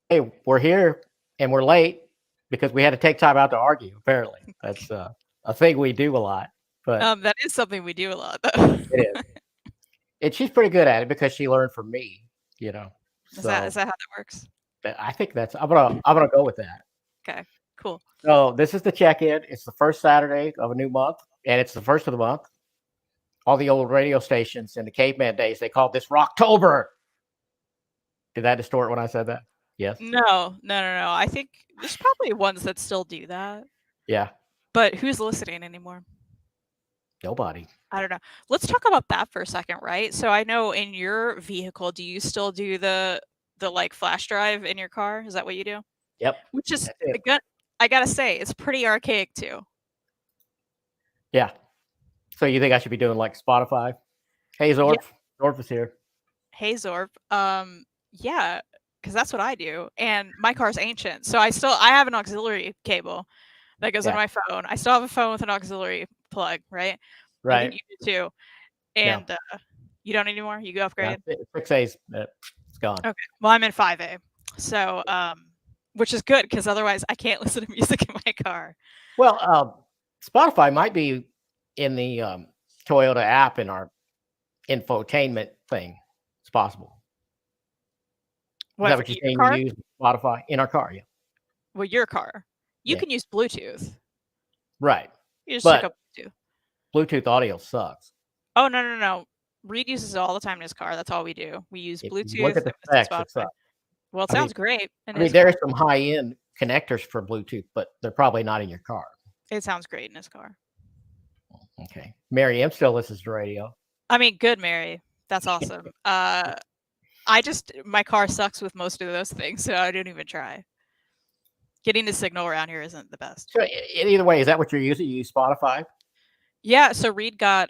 Hey, we're here and we're late because we had to take time out to argue. Apparently, that's a thing we do a lot, but That is something we do a lot, though. it is. And she's pretty good at it because she learned from me. You know, Is so that how that works? I think that's I'm gonna go with that. Okay, cool. So this is the check-in. It's the first Saturday of a new month, and it's the first of the month. All the old radio stations in the caveman days they called this Rocktober. Did that distort when I said that? Yes. No. I think there's probably ones that still do that, Yeah. but who's listening anymore? Nobody. I don't know. Let's talk about that for a second, right? So I know in your vehicle, do you still do the like flash drive in your car? Is that what you do? Yep. Which is That's it. I gotta say, it's pretty archaic too. Yeah. So you think I should be doing like Spotify? Hey, Yeah. Zorf. Zorf is here. Hey Zorp. Yeah, because that's what I do. And my car's ancient, so I have an auxiliary cable that goes in Yeah. my phone. I still have a phone with an auxiliary plug, right? I think Right. you do too. No. And you don't anymore. You go No. upgrade. 6A's. It's gone. Okay. Well, I'm in 5A, so which is good because otherwise I can't listen to music in my car. Well, Spotify might be in the Toyota app in our infotainment thing. It's possible. Is that What for what you're your saying? car? You use Spotify in our car? Yeah. Well, your car. You Yeah. can use Bluetooth. Right. You just hook But up Bluetooth. Bluetooth audio sucks. Oh no. Reed uses it all the time in his car. That's all we do. We use If you look Bluetooth at and the we listen to specs, it Spotify. sucks. Well, it I mean, sounds great in I mean, his there are car. some high end connectors for Bluetooth, but they're probably not in your car. It sounds great in his car. Okay. Mary M still listens to radio. I mean, good, Mary. That's awesome. I just my car sucks with most of those things, so I don't even try. Getting the signal around here isn't the best. So either way, is that what you're using? You use Spotify? Yeah, so Reed got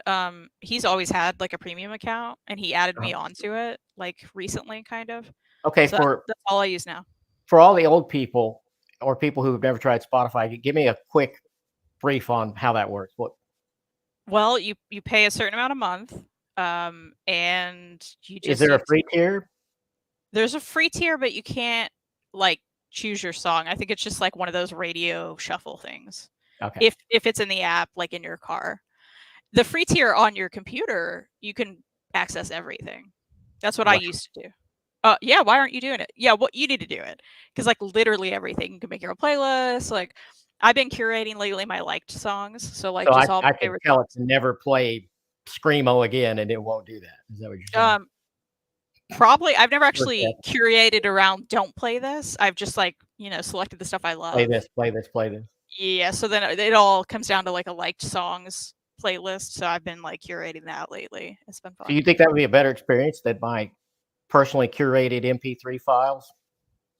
he's always had like a premium account and he added Uh-huh. me onto it like recently kind of. Okay, So that's all I use now. for all the old people or people who've never tried Spotify, give me a quick brief on how that works. What Well, you pay a certain amount a month and you is just there a use free tier? there's a free tier but you can't like choose your song. I think it's just like one of those radio shuffle things. Okay. If it's in the app like in your car. The free tier on your computer, you can access everything. That's what I Wow. used to do. Yeah, why aren't you doing it? Yeah, what you need to do it because like literally everything. You can make your own playlist. Like I've been curating lately my liked songs, so like So just all I my can favorite tell it songs. to never play Screamo again, and it won't do that. Is that what you're saying? Um, Probably I've never Okay. actually curated around don't play this. I've just like selected the stuff I Play love. this, play this, play this. Yeah, so then it all comes down to like a liked songs playlist. So I've been like curating that lately. It's been So fun. you think that would be a better experience than my personally curated MP3 files?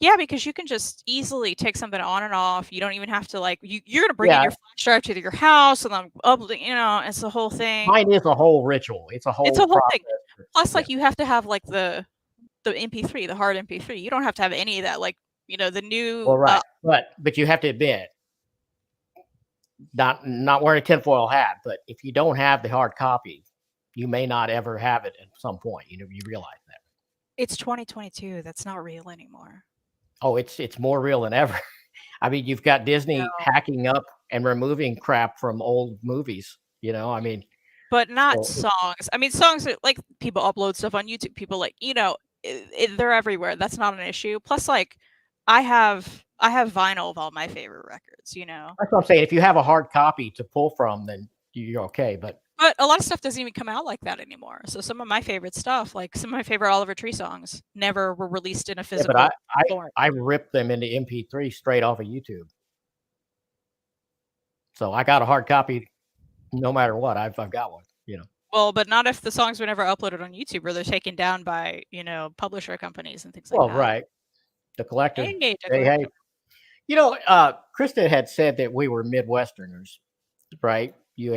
Yeah, because you can just easily take something on and off. You don't even have to like you're gonna bring in Yeah, your flash drive to your house and then upload, it's the whole thing. mine is a whole ritual. It's a It's whole a whole thing. process. Plus, Yeah. like you have to have like the MP3, the hard MP3. You don't have to have any of that. Like, the new Well, right. But you have to admit, not wearing a tinfoil hat, but if you don't have the hard copy, you may not ever have it at some point. You realize that. it's 2022. That's not real anymore. Oh, it's more real than ever. I mean, you've got Disney No. hacking up and removing crap from old movies. I mean, But not so songs. I mean, songs are like people upload stuff on YouTube. People like, they're everywhere. That's not an issue. Plus, like, I have vinyl of all my favorite records. that's what I'm saying. If you have a hard copy to pull from, then you're okay. But But a lot of stuff doesn't even come out like that anymore. So some of my favorite stuff, like some of my favorite Oliver Tree songs, never were released in a yeah, but I physical I form. I ripped them into MP3 straight off of YouTube. So I got a hard copy no matter what. I've got one. Well, but not if the songs were never uploaded on YouTube or they're taken down by, publisher companies and things like Well, that. right. The collective. Hey, the Hey. collective. Kristan had said that we were Midwesterners, right? You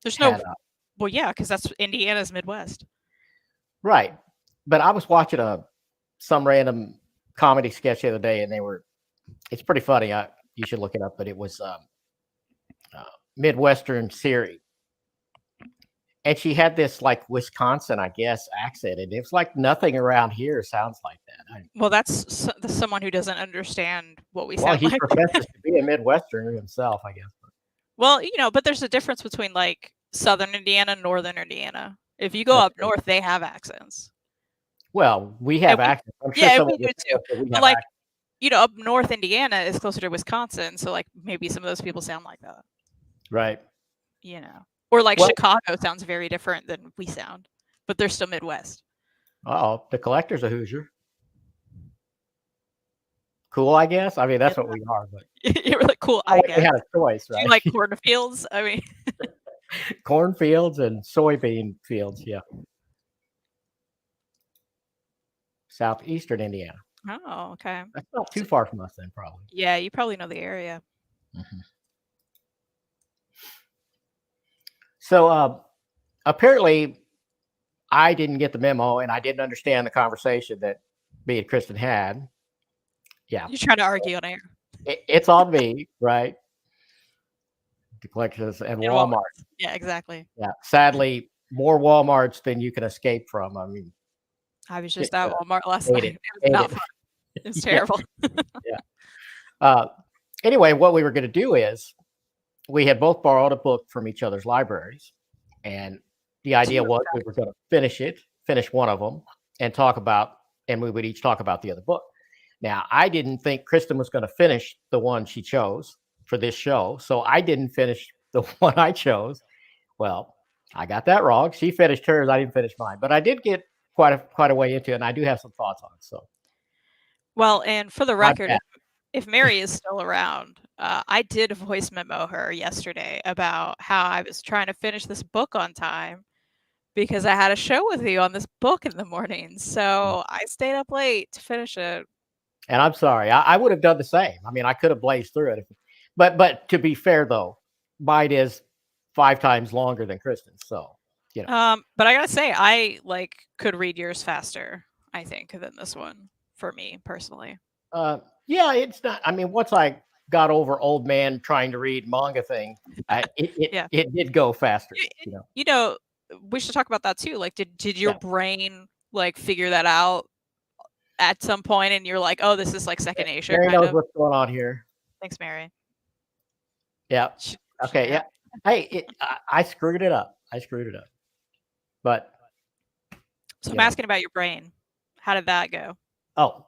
There's no, had well, yeah, because that's Indiana's Midwest. right, but I was watching some random comedy sketch the other day, and it's pretty funny. You should look it up, but it was Midwestern series, And she had this like Wisconsin, I guess, accent, and it was like nothing around here sounds like that. Well, that's someone who doesn't understand what we Well, sound he like. professes to be a Midwesterner himself, I guess. Well, but there's a difference between like Southern Indiana and Northern Indiana. If you go That's up true. north, they have accents. Well, we have accents. I'm sure Yeah, someone we do would too. say that we But have like, accents. up north Indiana is closer to Wisconsin, so like maybe some of those people sound like that. Right. Or like Well- Chicago sounds very different than we sound, but they're still Midwest. Oh, the collector's a Hoosier. Cool, I guess. I mean, that's what we are. But You're really cool, I we guess. had a choice, Do right? you like cornfields? I mean, Cornfields and soybean fields. Yeah. Southeastern Indiana. oh, okay. That's not too far from us, then, probably. Yeah, you probably know the area. Mhm. So apparently, I didn't get the memo, and I didn't understand the conversation that me and Kristan had. Yeah, You try to argue on air. it's on me, right? The collectors and And Walmart. Yeah, exactly. Yeah, sadly, more WalMarts than you can escape from. I mean, I was just at Walmart last hate night. it, It was not hate it. fun. It was Yeah. terrible. Anyway, what we were going to do is we had both borrowed a book from each other's libraries, and the idea was we were going to finish one of them, and we would each talk about the other book. Now, I didn't think Kristan was going to finish the one she chose for this show, so I didn't finish the one I chose. Well, I got that wrong. She finished hers. I didn't finish mine, but I did get quite a way into it, and I do have some thoughts on it. So, Well, and for the My record, bad. if Mary is still around, I did voice memo her yesterday about how I was trying to finish this book on time because I had a show with you on this book in the morning. So I stayed up late to finish it. and I'm sorry. I would have done the same. I mean, I could have blazed through it, but to be fair, though, mine is 5 times longer than Kristan's. So, But I gotta say, I could read yours faster, I think, than this one for me personally. Yeah, it's not. I mean, once I got over old man trying to read manga thing, it did go faster. We should talk about that too. Like, did your Yeah. brain figure that out at some point, and you're like, oh, this is like second nature? Mary kind knows of? what's going on here. Thanks, Mary. Yeah. She- Okay. Yeah. Hey, I screwed it up. But So I'm Yeah. asking about your brain. How did that go?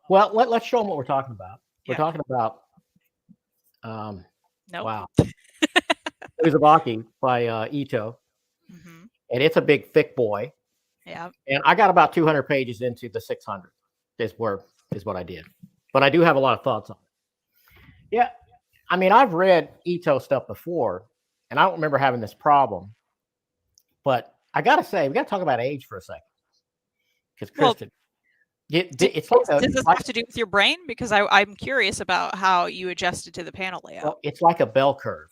well, let's show them what we're talking about. We're Yeah. talking about Nope. wow, Uzumaki by Ito, hmm and it's a big thick boy. Yeah. And I got about 200 pages into the 600. Is what I did, but I do have a lot of thoughts on it. Yeah, I mean, I've read Ito stuff before, and I don't remember having this problem. But I gotta say, we gotta talk about age for a second, because Well, Kristan, it's like Does this have to do with your brain? Because I'm curious about how you adjusted to the panel layout. well, it's like a bell curve.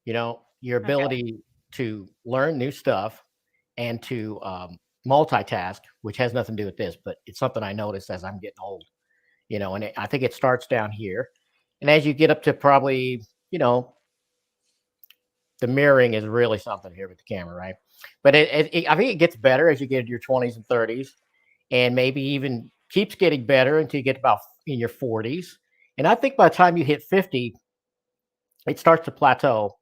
Your ability to learn new stuff and to multitask, which has nothing to do with this, but it's something I noticed as I'm getting old. And I think it starts down here, and as you get up to probably, the mirroring is really something here with the camera, right? But I think it gets better as you get into your 20s and 30s, and maybe even keeps getting better until you get about in your 40s. And I think by the time you hit 50, it starts to plateau,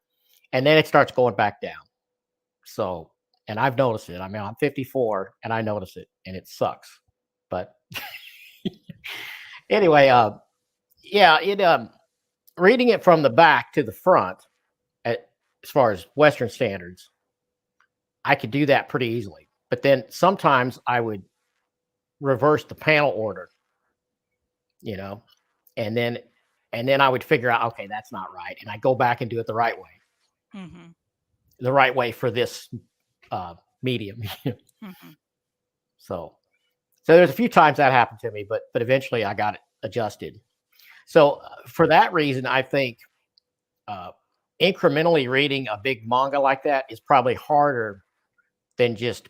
and then it starts going back down. So, and I've noticed it. I mean, I'm 54, and I notice it, and it sucks. But anyway, reading it from the back to the front, as far as Western standards, I could do that pretty easily. But then sometimes I would reverse the panel order, and then I would figure out, okay, that's not right, and I go back and do it the right way, the right way for this medium. So there's a few times that happened to me, but eventually I got it adjusted. So for that reason, I think incrementally reading a big manga like that is probably harder than just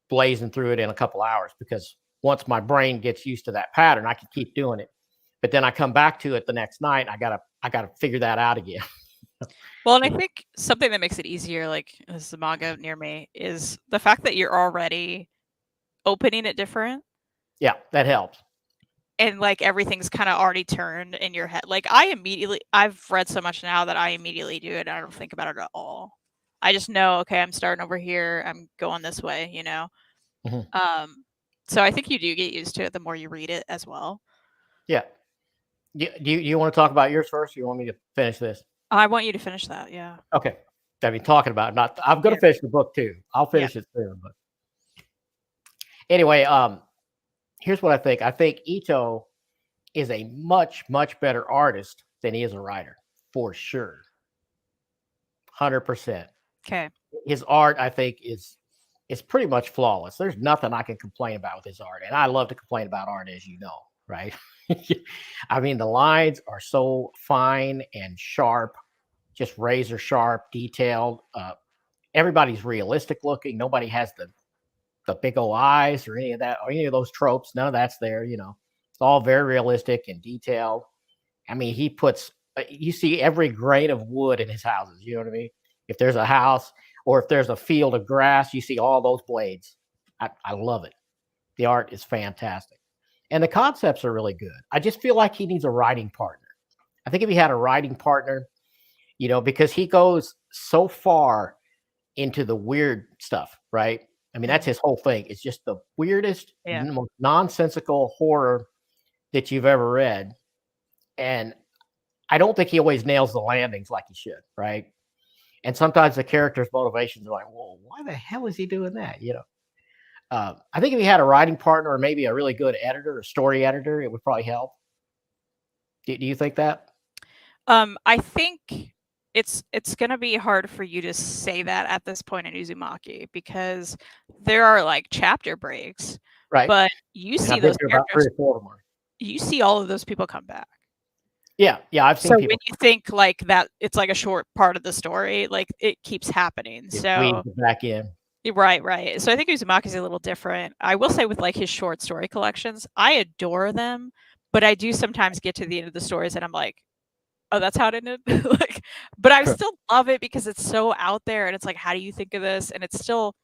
blazing through it in a couple hours, because once my brain gets used to that pattern, I can keep doing it. But then I come back to it the next night, I gotta figure that out again. Well, and I think something that makes it easier, like this is a manga near me, is the fact that you're already opening it different Yeah, that helps. and like everything's kind of already turned in your head. Like I've read so much now that I immediately do it. I don't think about it at all. I just know, okay, I'm starting over here. I'm going this way, you know? Mhm. So I think you do get used to it the more you read it as well. Yeah. Do you want to talk about yours first? Or you want me to finish this? I want you to finish that. Yeah. Okay. I mean, talking about not. I'm going Yeah. to finish the book too. I'll Yeah. finish it soon. But anyway, here's what I think. I think Ito is a much, much better artist than he is a writer, for sure. 100%. Okay. His art, I think, is pretty much flawless. There's nothing I can complain about with his art, and I love to complain about art, as you know, right? I mean, the lines are so fine and sharp, just razor sharp, detailed. Everybody's realistic looking. Nobody has the big old eyes or any of that or any of those tropes. None of that's there. It's all very realistic and detailed. I mean, he puts you see every grain of wood in his houses. You know what I mean? If there's a house or if there's a field of grass, you see all those blades. I love it. The art is fantastic. And the concepts are really good. I just feel like he needs a writing partner. I think if he had a writing partner, because he goes so far into the weird stuff, right? I mean, that's his whole thing. It's just the weirdest, Yeah. most nonsensical horror that you've ever read. And I don't think he always nails the landings like he should, right? And sometimes the character's motivations are like, well, why the hell is he doing that? I think if he had a writing partner or maybe a really good editor, a story editor, it would probably help. Do you think that? I think it's gonna be hard for you to say that at this point in Uzumaki because there are like chapter breaks, Right. but you And see I've been those through about 3 characters, or 4 of them. you see all of those people come back. Yeah, I've seen So when people you think like that, it's like a short part of the story, like it keeps happening. get So weaved back in. right. So I think Uzumaki's a little different. I will say with like his short story collections, I adore them, but I do sometimes get to the end of the stories and I'm like, oh, that's how it ended. Like, but I still love it because it's so out there and it's like, how do you think of this? And it's still,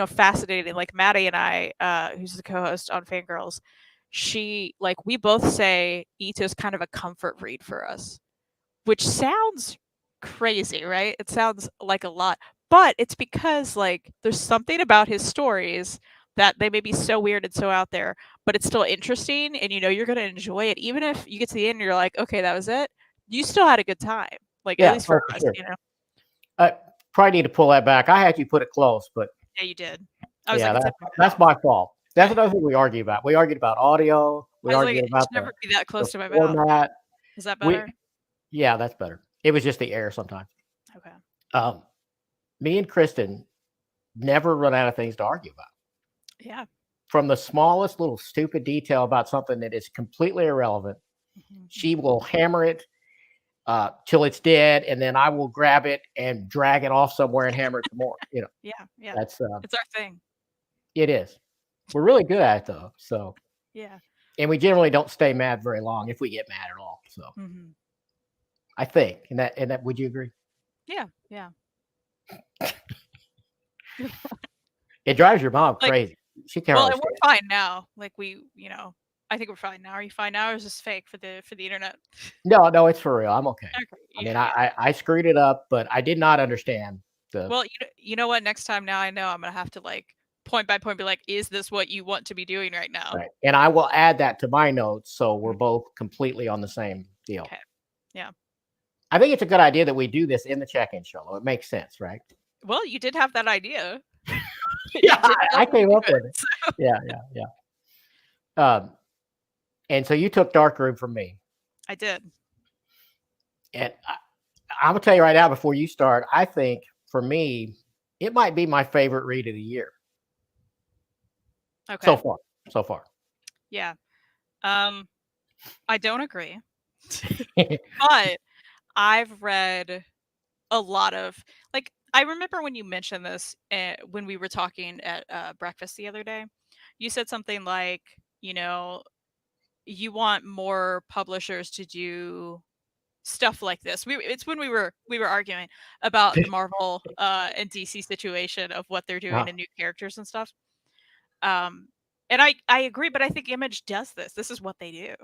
fascinating. Like Maddie and I, who's the co-host on Fangirls, we both say Ito's kind of a comfort read for us, which sounds crazy, right? It sounds like a lot, but it's because like there's something about his stories that they may be so weird and so out there, but it's still interesting and you're going to enjoy it even if you get to the end and you're like, okay, that was it. You still had a good time. Like at Yeah, least for for us, sure. I probably need to pull that back. I had you put it close, but Yeah, you did. I was yeah, like, that's my fault. That's another thing we argue about. We argued about audio. We I was like, argued it should about never be that the close to my mouth. format. Is that We better? Yeah, that's better. It was just the air sometimes. Okay. Me and Kristan never run out of things to argue about. Yeah. From the smallest little stupid detail about something that is completely irrelevant, she will hammer it till it's dead, and then I will grab it and drag it off somewhere and hammer it some more. Yeah. That's It's our thing. it is. We're really good at it though. So, Yeah. and we generally don't stay mad very long if we get mad at all. So, I think, and that would you agree? Yeah. It drives your mom Like, crazy. She can't well, really and we're stand it. fine now. Like I think we're fine now. Are you fine now, or is this fake for the internet? No, it's for real. I'm okay. Okay. I mean, Yeah. I screwed it up, but I did not understand the Well, you know what? Next time, now I know I'm gonna have to like point by point be like, is this what you want to be doing right now? right. And I will add that to my notes so we're both completely on the same deal. Okay. Yeah. I think it's a good idea that we do this in the check-in show. Though. It makes sense, right? Well, you did have that idea. Yeah, I came up with it. So. Yeah. And so you took Dark Room from me. I did. And I'm gonna tell you right now before you start, I think for me, it might be my favorite read of the year. Okay. So far. Yeah. I don't agree. But I've read a lot of like I remember when you mentioned this when we were talking at breakfast the other day. You said something like, you want more publishers to do stuff like this. It's when we were arguing about the Marvel and DC situation of what they're doing and new characters and stuff. And I agree, but I think Image does this. This is what they do,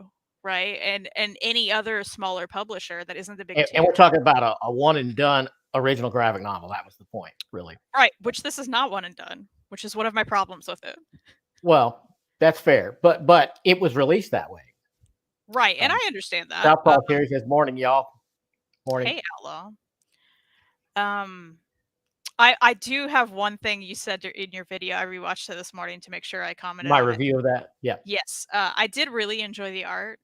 right? And any other smaller publisher that isn't the big two. And we're talking about a one and done original graphic novel. That was the point, really. Right, which this is not one and done, which is one of my problems with it. Well, that's fair, but it was released that way. Right, and I understand that. Southpaw Terry says, "Morning, y'all." Morning. Hey, Outlaw. I do have one thing you said in your video. I rewatched it this morning to make sure I commented My on review of that. Yeah. Yes, I did really enjoy the art.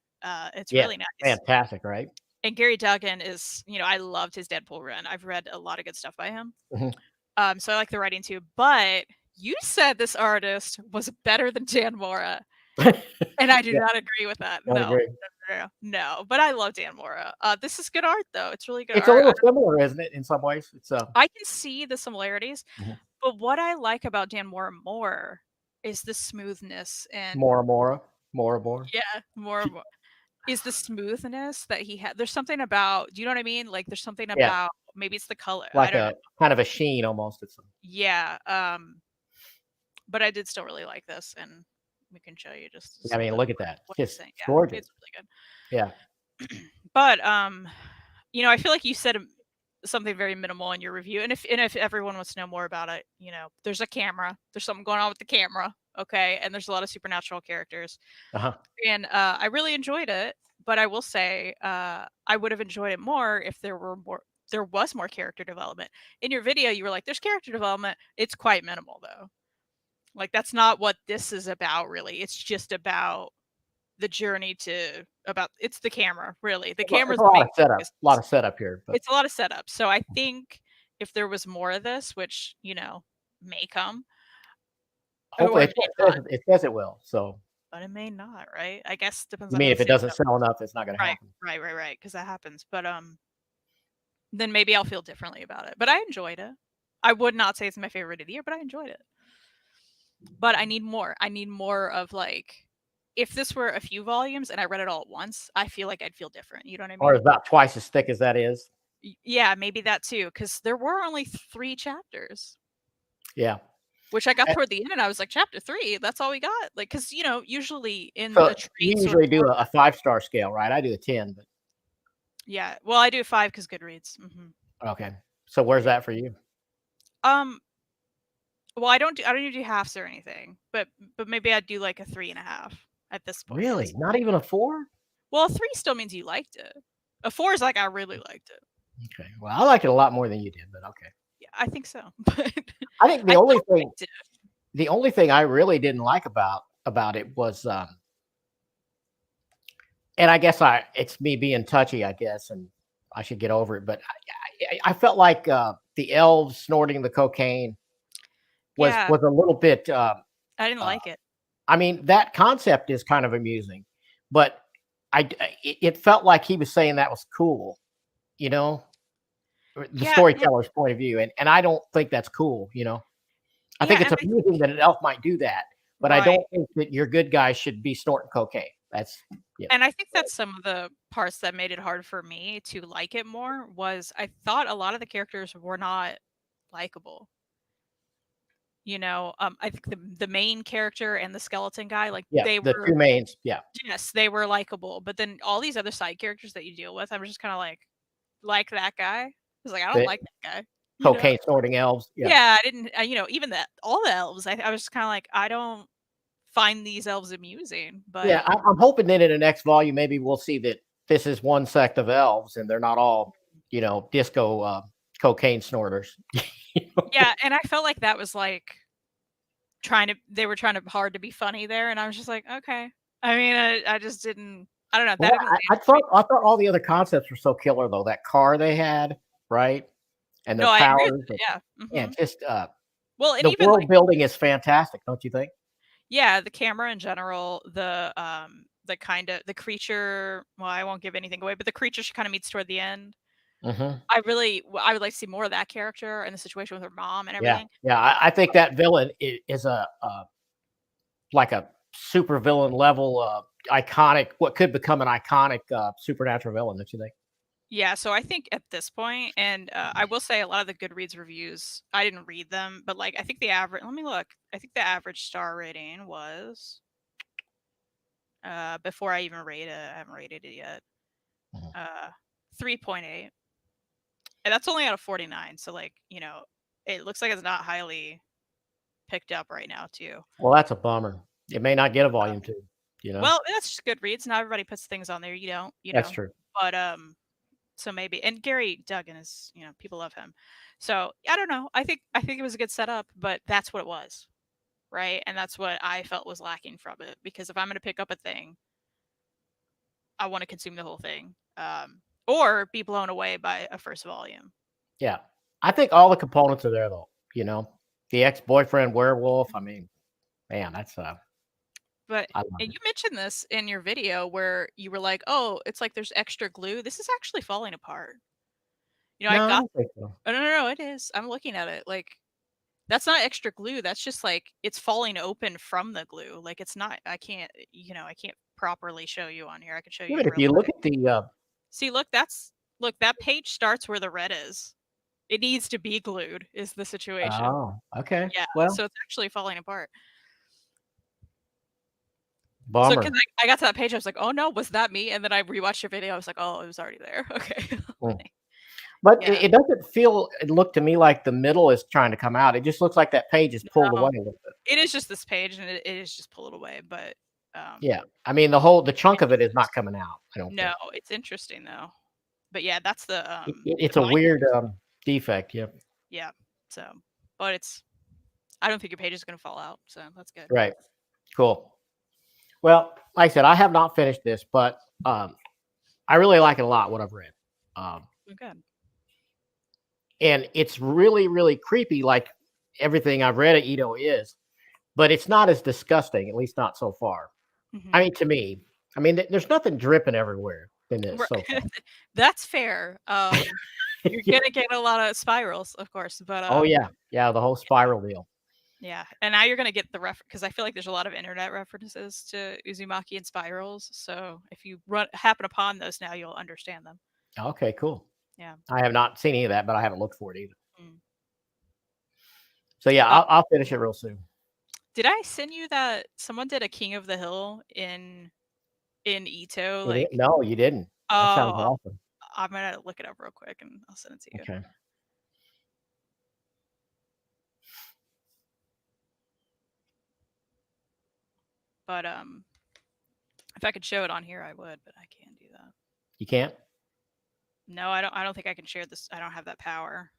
It's really nice. Fantastic, right? And Gary Duggan is, I loved his Deadpool run. I've read a lot of good stuff by him. So I like the writing too. But you said this artist was better than Dan Mora. And I do not agree with that. No. But I love Dan Mora. This is good art, though. It's really good art. It's a little similar, isn't it, in some ways? I can see the similarities. But what I like about Dan Mora more is the smoothness and Mora. Yeah, Mora. Is the smoothness that he had. There's something about, do you know what I mean? Like there's something about, maybe it's the color. Like a kind of a sheen almost. Yeah. But I did still really like this, and we can show you just. I mean, look at that. It's gorgeous. It's really good. Yeah. But, I feel like you said something very minimal in your review. And if everyone wants to know more about it, there's a camera. There's something going on with the camera. Okay. And there's a lot of supernatural characters. And I really enjoyed it. But I will say I would have enjoyed it more if there was more character development. In your video, you were like, there's character development. It's quite minimal, though. Like, that's not what this is about, really. It's just about the journey it's the camera, really. The camera's a lot of setup here. But. It's a lot of setup. So I think if there was more of this, which, may come. Hopefully it says it will. So. But it may not, right? I guess depends on if it doesn't sell enough, it's not going to happen. Right. Because that happens. But then maybe I'll feel differently about it. But I enjoyed it. I would not say it's my favorite of the year, but I enjoyed it. But I need more. I need more of if this were a few volumes and I read it all at once, I feel like I'd feel different. You know what I mean? Or about twice as thick as that is. Yeah, maybe that too. Because there were only 3 chapters. Yeah. Which I got toward the end and I was like, chapter 3, that's all we got. Like, because, usually in the trade. You usually do a 5-star scale, right? I do a 10. But... Yeah. Well, I do 5 because Goodreads. Okay. So where's that for you? Well, I don't do halves or anything, but maybe I'd do like a 3.5 at this point. Really? Not even a 4? Well, a 3 still means you liked it. A 4 is like I really liked it. Okay. Well, I liked it a lot more than you did, but okay. Yeah, I think so. But I think the only thing I really didn't like about it was, and I guess it's me being touchy, I guess, and I should get over it. But I felt like the elves snorting the cocaine was a little bit. I didn't like it. I mean, that concept is kind of amusing, but it felt like he was saying that was cool, the storyteller's point of view, and I don't think that's cool. I think it's amusing that an elf might do that, but I don't think that your good guy should be snorting cocaine. That's And I think that's some of the parts that made it hard for me to like it more. Was I thought a lot of the characters were not likable. I think the main character and the skeleton guy, they were the 2 mains. Yeah. Yes, they were likable. But then all these other side characters that you deal with, I was just kind of like that guy. I was like, I don't like that guy. Cocaine snorting elves. Yeah, I didn't. Even all the elves, I was just kind of like, I don't find these elves amusing. But yeah, I'm hoping that in the next volume, maybe we'll see that this is one sect of elves, and they're not all, disco cocaine snorters. Yeah, and I felt like that was they were trying hard to be funny there, and I was just like, okay. I mean, I just didn't. I don't know. Well, I thought all the other concepts were so killer though. That car they had, right, and their powers. Yeah, just well, and the even world building is fantastic, don't you think? Yeah, the camera in general, the creature. Well, I won't give anything away, but the creature she kind of meets toward the end. I would like to see more of that character and the situation with her mom and everything. Yeah. I think that villain is like a super villain level iconic. What could become an iconic supernatural villain? Don't you think? Yeah, so I think at this point, and I will say a lot of the Goodreads reviews, I didn't read them, but like I think the average. Let me look. I think the average star rating was before I even rate it. I haven't rated it yet. Mhm. 3.8, and that's only out of 49. So like it looks like it's not highly picked up right now too. Well, that's a bummer. It may not get a volume 2. Well, that's just Goodreads. Not everybody puts things on there. You don't. That's true. But so maybe. And Gary Duggan is, people love him. So I don't know. I think it was a good setup, but that's what it was, right? And that's what I felt was lacking from it. Because if I'm going to pick up a thing, I want to consume the whole thing, or be blown away by a first volume. Yeah, I think all the components are there though. The ex-boyfriend werewolf. I mean, man, that's But I love and it. you mentioned this in your video where you were like, "Oh, it's like there's extra glue. This is actually falling apart." I No, I got. don't think so. Oh, no, it is. I'm looking at it. Like that's not extra glue. That's just like it's falling open from the glue. Like it's not. I can't properly show you on here. I can show Yeah, you but in if real you look life. at the See, look, that page starts where the red is. It needs to be glued. Is the situation? oh, okay, Yeah. well, So it's actually falling apart. So because bummer. I got to that page, I was like, "Oh no, was that me?" And then I rewatched your video. I was like, "Oh, it was already there." Okay. Mm. But Yeah. it doesn't look to me like the middle is trying to come out. It just looks like that page is pulled away No, a little bit. it is just this page, and it is just pulled away. But Yeah, I mean the chunk of it is not it's coming out. I don't no, think. it's interesting though. But yeah, that's the It's a binder. weird defect. Yeah, Yeah. So, but I don't think your page is gonna fall out. So that's good. right. Cool. Well, like I said, I have not finished this, but I really like it a lot. What I've read. Oh, good. And it's really, really creepy, like everything I've read at Ito is, but it's not as disgusting, at least not so far. I Hmm. mean, to me, I mean, there's nothing dripping everywhere in this so far. That's fair. You're Yeah. gonna get a lot of spirals, of course, but Oh yeah, yeah, the whole spiral deal. yeah. And now you're gonna get the because I feel like there's a lot of internet references to Uzumaki and spirals. So if you happen upon those now, you'll understand them. Okay, cool. Yeah. I have not seen any of that, but I haven't looked for it either. Mm. So yeah, Uh, I'll finish it real soon. did I send you that someone did a King of the Hill in Ito? Like, No, you didn't. That sounds oh, awesome. I'm gonna look it up real quick and I'll send it to you. Okay. But if I could show it on here, I would, but I can't do that. You can't? No, I don't. I don't think I can share this. I don't have that power.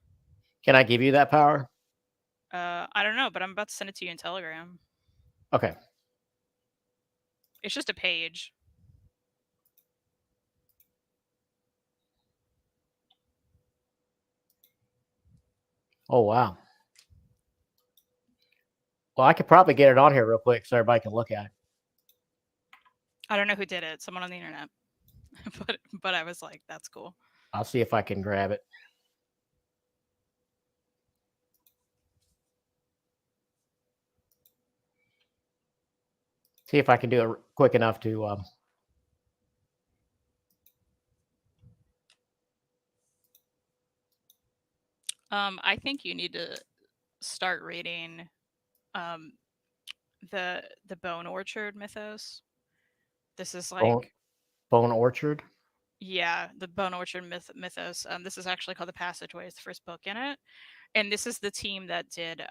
Can I give you that power? I don't know, but I'm about to send it to you in Telegram. Okay. It's just a page. Oh wow. Well, I could probably get it on here real quick so everybody can look at it. I don't know who did it. Someone on the internet. but I was like, that's cool. I'll see if I can grab it. See if I can do it quick enough to. I think you need to start reading the Bone Orchard mythos. This is Bone, like Bone Orchard. yeah, the Bone Orchard mythos. This is actually called The Passageway. It's the first book in it, and this is the team that did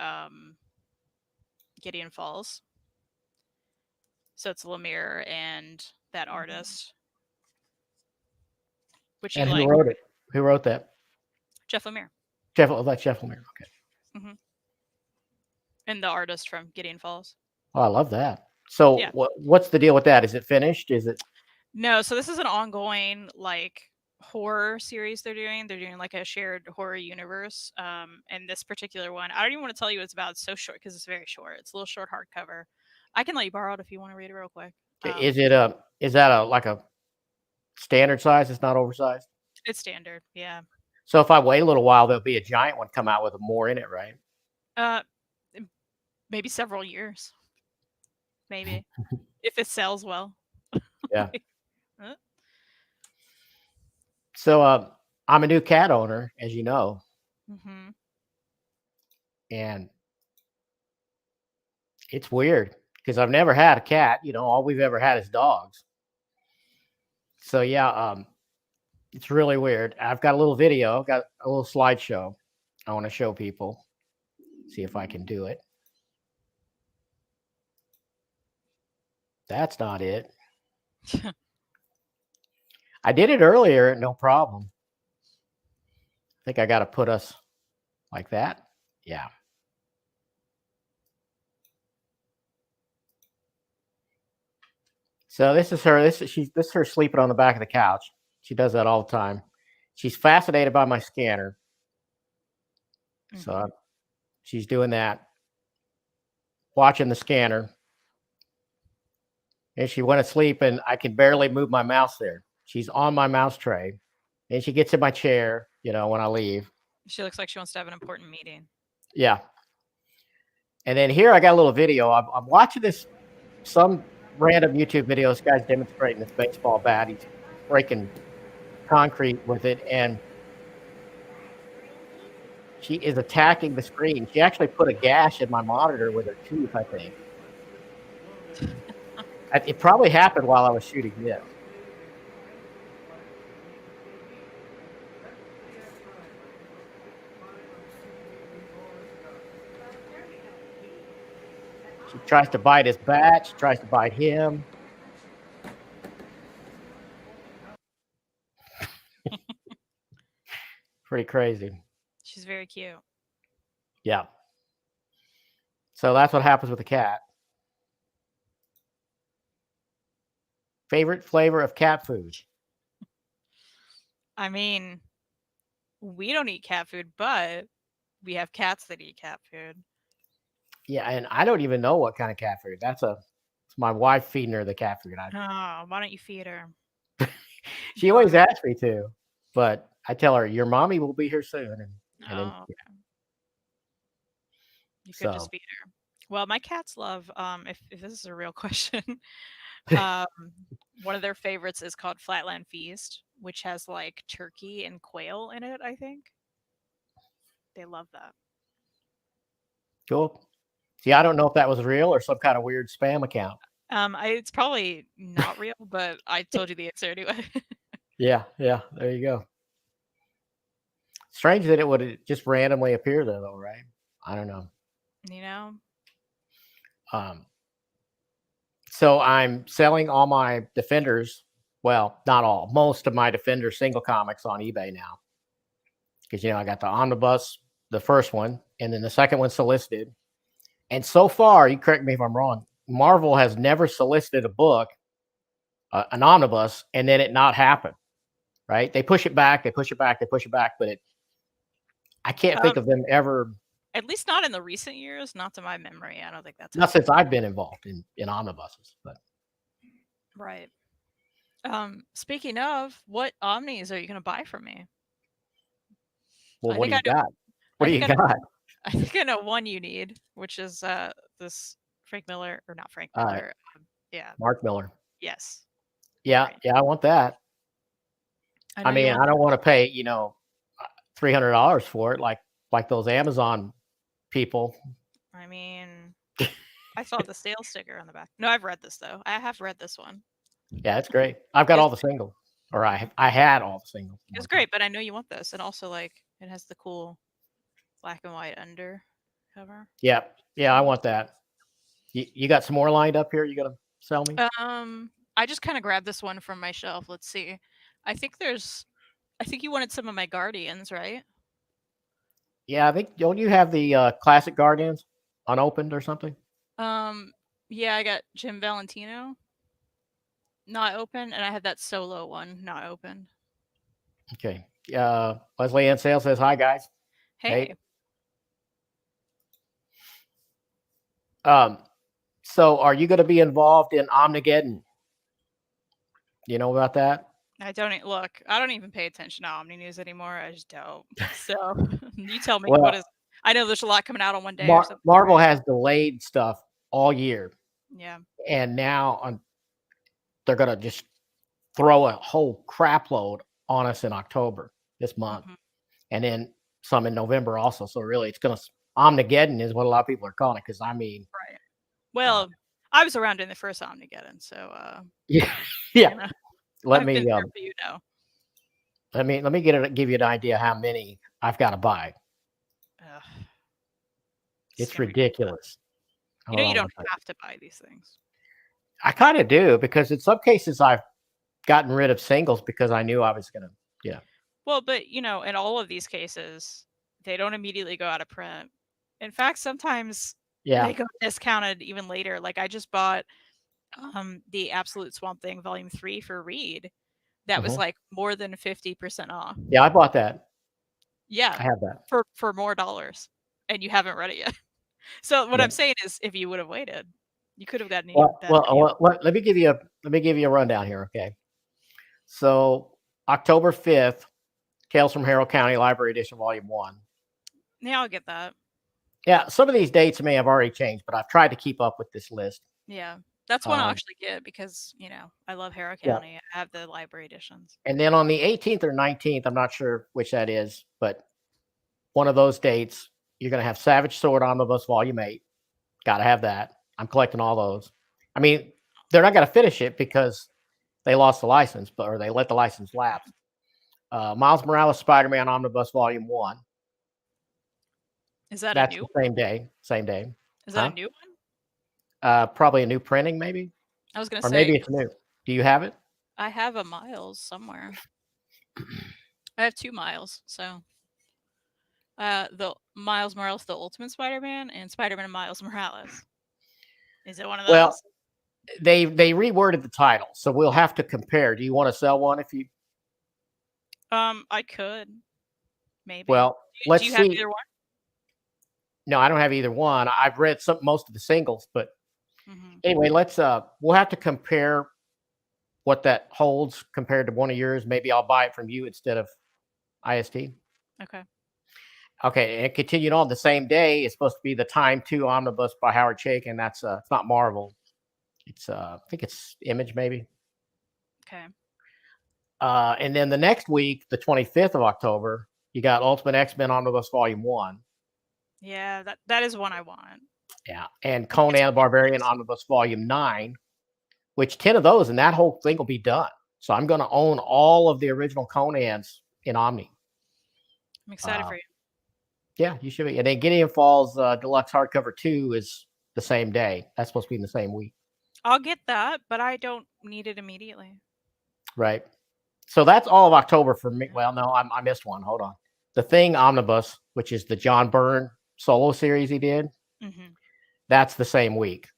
Gideon Falls. So it's Lemire and that artist, which you And who like, wrote it? Who wrote that? Jeff Lemire. Jeff. Oh, that's Jeff Lemire. Okay. Hmm. And the artist from Gideon Falls. Oh, I love that. So Yeah. what's the deal with that? Is it finished? Is it? No, so this is an ongoing like horror series they're doing. They're doing like a shared horror universe. And this particular one, I don't even want to tell you what it's about. It's so short because it's very short. It's a little short hardcover. I can let you borrow it if you want to read it real quick. Is it a? Is that a like a standard size? It's not oversized. It's standard, yeah. So if I wait a little while, there'll be a giant one come out with more in it, right? Uh, maybe several years. Maybe if it sells well. Yeah. Huh? So I'm a new cat owner, as you know, Mm-hmm. and it's weird because I've never had a cat. All we've ever had is dogs. So yeah, it's really weird. I've got a little video. I've got a little slideshow. I want to show people. See if I can do it. That's not it. I did it earlier, no problem. I think I got to put us like that. Yeah. So this is her. This is her sleeping on the back of the couch. She does that all the time. She's fascinated by my scanner. So she's doing that, watching the scanner. And she went to sleep, and I can barely move my mouse there. She's on my mouse tray, and she gets in my chair, when I leave. She looks like she wants to have an important meeting. Yeah. And then here I got a little video. I'm watching some random YouTube video. This guy's demonstrating this baseball bat. He's breaking concrete with it, and she is attacking the screen. She actually put a gash in my monitor with her tooth, I think. It probably happened while I was shooting this. She tries to bite his bat. She tries to bite him. Pretty crazy. She's very cute. Yeah. So that's what happens with a cat. Favorite flavor of cat food? I mean, we don't eat cat food, but we have cats that eat cat food. Yeah, and I don't even know what kind of cat food. It's my wife feeding her the cat food. Oh, why don't you feed her? She always asks me to, but I tell her, your mommy will be here soon. Okay. You could just feed her. Well, my cats love, if this is a real question, one of their favorites is called Flatland Feast, which has like turkey and quail in it, I think. They love that. Cool. See, I don't know if that was real or some kind of weird spam account. It's probably not real, but I told you the answer anyway. Yeah, there you go. Strange that it would just randomly appear there, though, right? I don't know. So I'm selling all my Defenders. Well, not all, most of my Defender single comics on eBay now. Because, I got the Omnibus, the first one, and then the second one solicited. And so far, you correct me if I'm wrong, Marvel has never solicited a book, an Omnibus, and then it not happen, right? They push it back, but I can't think of them ever. At least not in the recent years, not to my memory. I don't think that's not since I've been involved in omnibuses. But right. Speaking of, what omnis are you going to buy from me? Well, what do you got? What do you got? I think I know one you need, which is this Frank Miller, or not Frank Miller. Yeah. Mark Miller. Yes. Yeah, right. Yeah, I want that. I mean, I don't want to pay, $300 for it like those Amazon people. I mean, I saw the sales sticker on the back. No, I've read this though. I have read this one. Yeah, it's great. I've got all the singles, or I had all the singles. It's great, but I know you want this, and also like it has the cool black and white under cover. Yeah, I want that. You got some more lined up here? You gonna sell me? I just kind of grabbed this one from my shelf. Let's see. I think you wanted some of my Guardians, right? Yeah, don't you have the classic Guardians unopened or something? Yeah, I got Jim Valentino not open, and I had that solo one not open. Okay. Leslie Ann Sale says hi, guys. Hey. So are you going to be involved in Omnigeddon? You know about that? I don't even pay attention to Omni News anymore. I just don't. So you tell me what is. I know there's a lot coming out on one day. Marvel has delayed stuff all year. Yeah. And now they're going to just throw a whole crap load on us in October this month, Mhm. and then some in November also. So really, it's gonna Omnigeddon is what a lot of people are calling it. Because I mean, Right. Well, I was around in the first Omnigeddon, so, yeah, yeah. you know, Let I've been me there for you now. let me give you an idea how many I've got to buy. Ugh, it's It's gonna be pretty bad. ridiculous. You Hold know you on one don't second. have to buy these things. I kind of do because in some cases I've gotten rid of singles because I knew I was gonna. Yeah. Well, but, in all of these cases, they don't immediately go out of print. In fact, sometimes they Yeah. go discounted even later. Like, I just bought, the Absolute Swamp Thing Volume 3 for Read. That was, Mhm. like, more than 50% off. Yeah, I bought that. Yeah, I have that. for more dollars, and you haven't read it yet. So, what Yeah. I'm saying is if you would have waited, you could have gotten an even Well, better well, deal. let me give you a rundown here. Okay. So October 5th, Tales from Harrow County Library Edition, Volume 1. Yeah, I'll get that. Yeah, some of these dates may have already changed, but I've tried to keep up with this list. Yeah. That's one I'll Um, actually get because, I love Harrow yeah. County. I have the library editions. And then on the 18th or 19th, I'm not sure which that is, but one of those dates, you're going to have Savage Sword Omnibus Volume 8. Got to have that. I'm collecting all those. I mean, they're not going to finish it because they lost the license, or they let the license lapse. Miles Morales Spider-Man Omnibus Volume 1. Is that a That's new the one? same day. Same day. Is that a Huh? new one? Probably a new printing, maybe, I was gonna or say maybe it's 'cause new. Do you have it? I have a Miles somewhere. I have 2 Miles, so the Miles Morales, the Ultimate Spider-Man, and Spider-Man and Miles Morales. Is it one of Well, those? they reworded the title, so we'll have to compare. Do you want to sell one? If you I could, maybe. well, Do let's you have see. either one? No, I don't have either one. I've read most of the singles, but Mhm. anyway, we'll have to compare what that holds compared to one of yours. Maybe I'll buy it from you instead of IST. Okay. Okay, and it continued on the same day. It's supposed to be the Time 2 Omnibus by Howard Chaykin, and that's it's not Marvel. It's I think it's Image maybe. Okay. And then the next week, the 25th of October, you got Ultimate X-Men Omnibus Volume 1. Yeah, that is one I want. Yeah. And It's Conan the Barbarian ridiculous. Omnibus Volume 9, which 10 of those and that whole thing will be done. So I'm going to own all of the original Conans in Omni. I'm excited Uh, for you. yeah, you should be. And then Gideon Falls Deluxe Hardcover 2 is the same day. That's supposed to be in the same week. I'll get that, but I don't need it immediately. Right. So that's all of October for me. Yeah. Well, no, I missed one. Hold on. The Thing Omnibus, which is the John Byrne solo series he did, Mhm. that's the same week,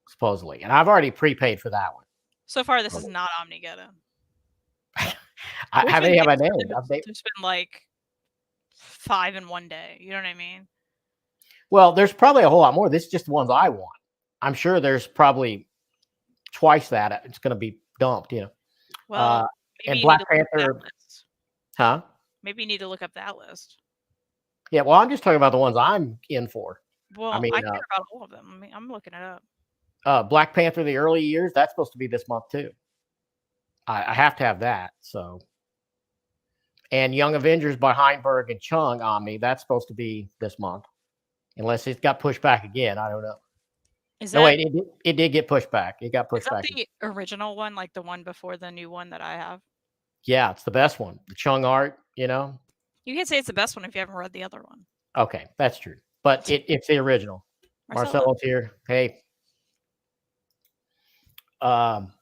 supposedly. And I've already prepaid for that one. So far, this is not Omnigeddon. There's How been many have I days where named? there's been, like, 5 in one day, you know what I mean? Well, there's probably a whole lot more. This is just the ones I want. I'm sure there's probably twice that. It's going to be dumped, Uh, Well, maybe and you need Black to look up that Panther, list. huh? Maybe you need to look up that list. Yeah, well, I'm just talking about the ones I'm in for. I Well, mean, I care about all of them. I'm looking it up. Black Panther, the early years, that's supposed to be this month too. I have to have that. So, and Young Avengers by Heinberg and Chung Omni, that's supposed to be this month, unless it got pushed back again. I don't know. Is No, that wait, it did get pushed back. It got is pushed that back. the original one, like the one before the new one that I have? Yeah, it's the best one. The Chung art. You can't say it's the best one if you haven't read the other one. Okay, that's true. But it's the original. Marcelo. Marcelo's here. Hey. Um,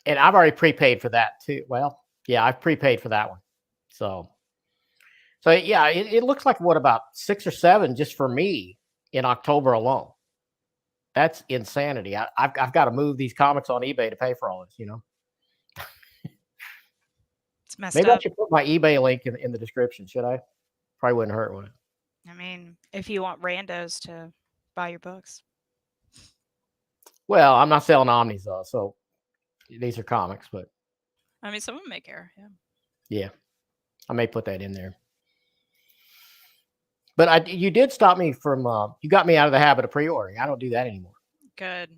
and I've already prepaid for that too. Well, yeah, I've prepaid for that one. So yeah, it looks like what about 6 or 7 just for me in October alone. That's insanity. I've got to move these comics on eBay to pay for all this. It's messed Maybe I up. should put my eBay link in the description. Should I? Probably wouldn't hurt, would it? I mean, if you want randos to buy your books. Well, I'm not selling omnis though, so these are comics, but I mean, some of them may care, yeah. yeah, I may put that in there. But you did stop me from. You got me out of the habit of pre-ordering. I don't do that anymore. Good.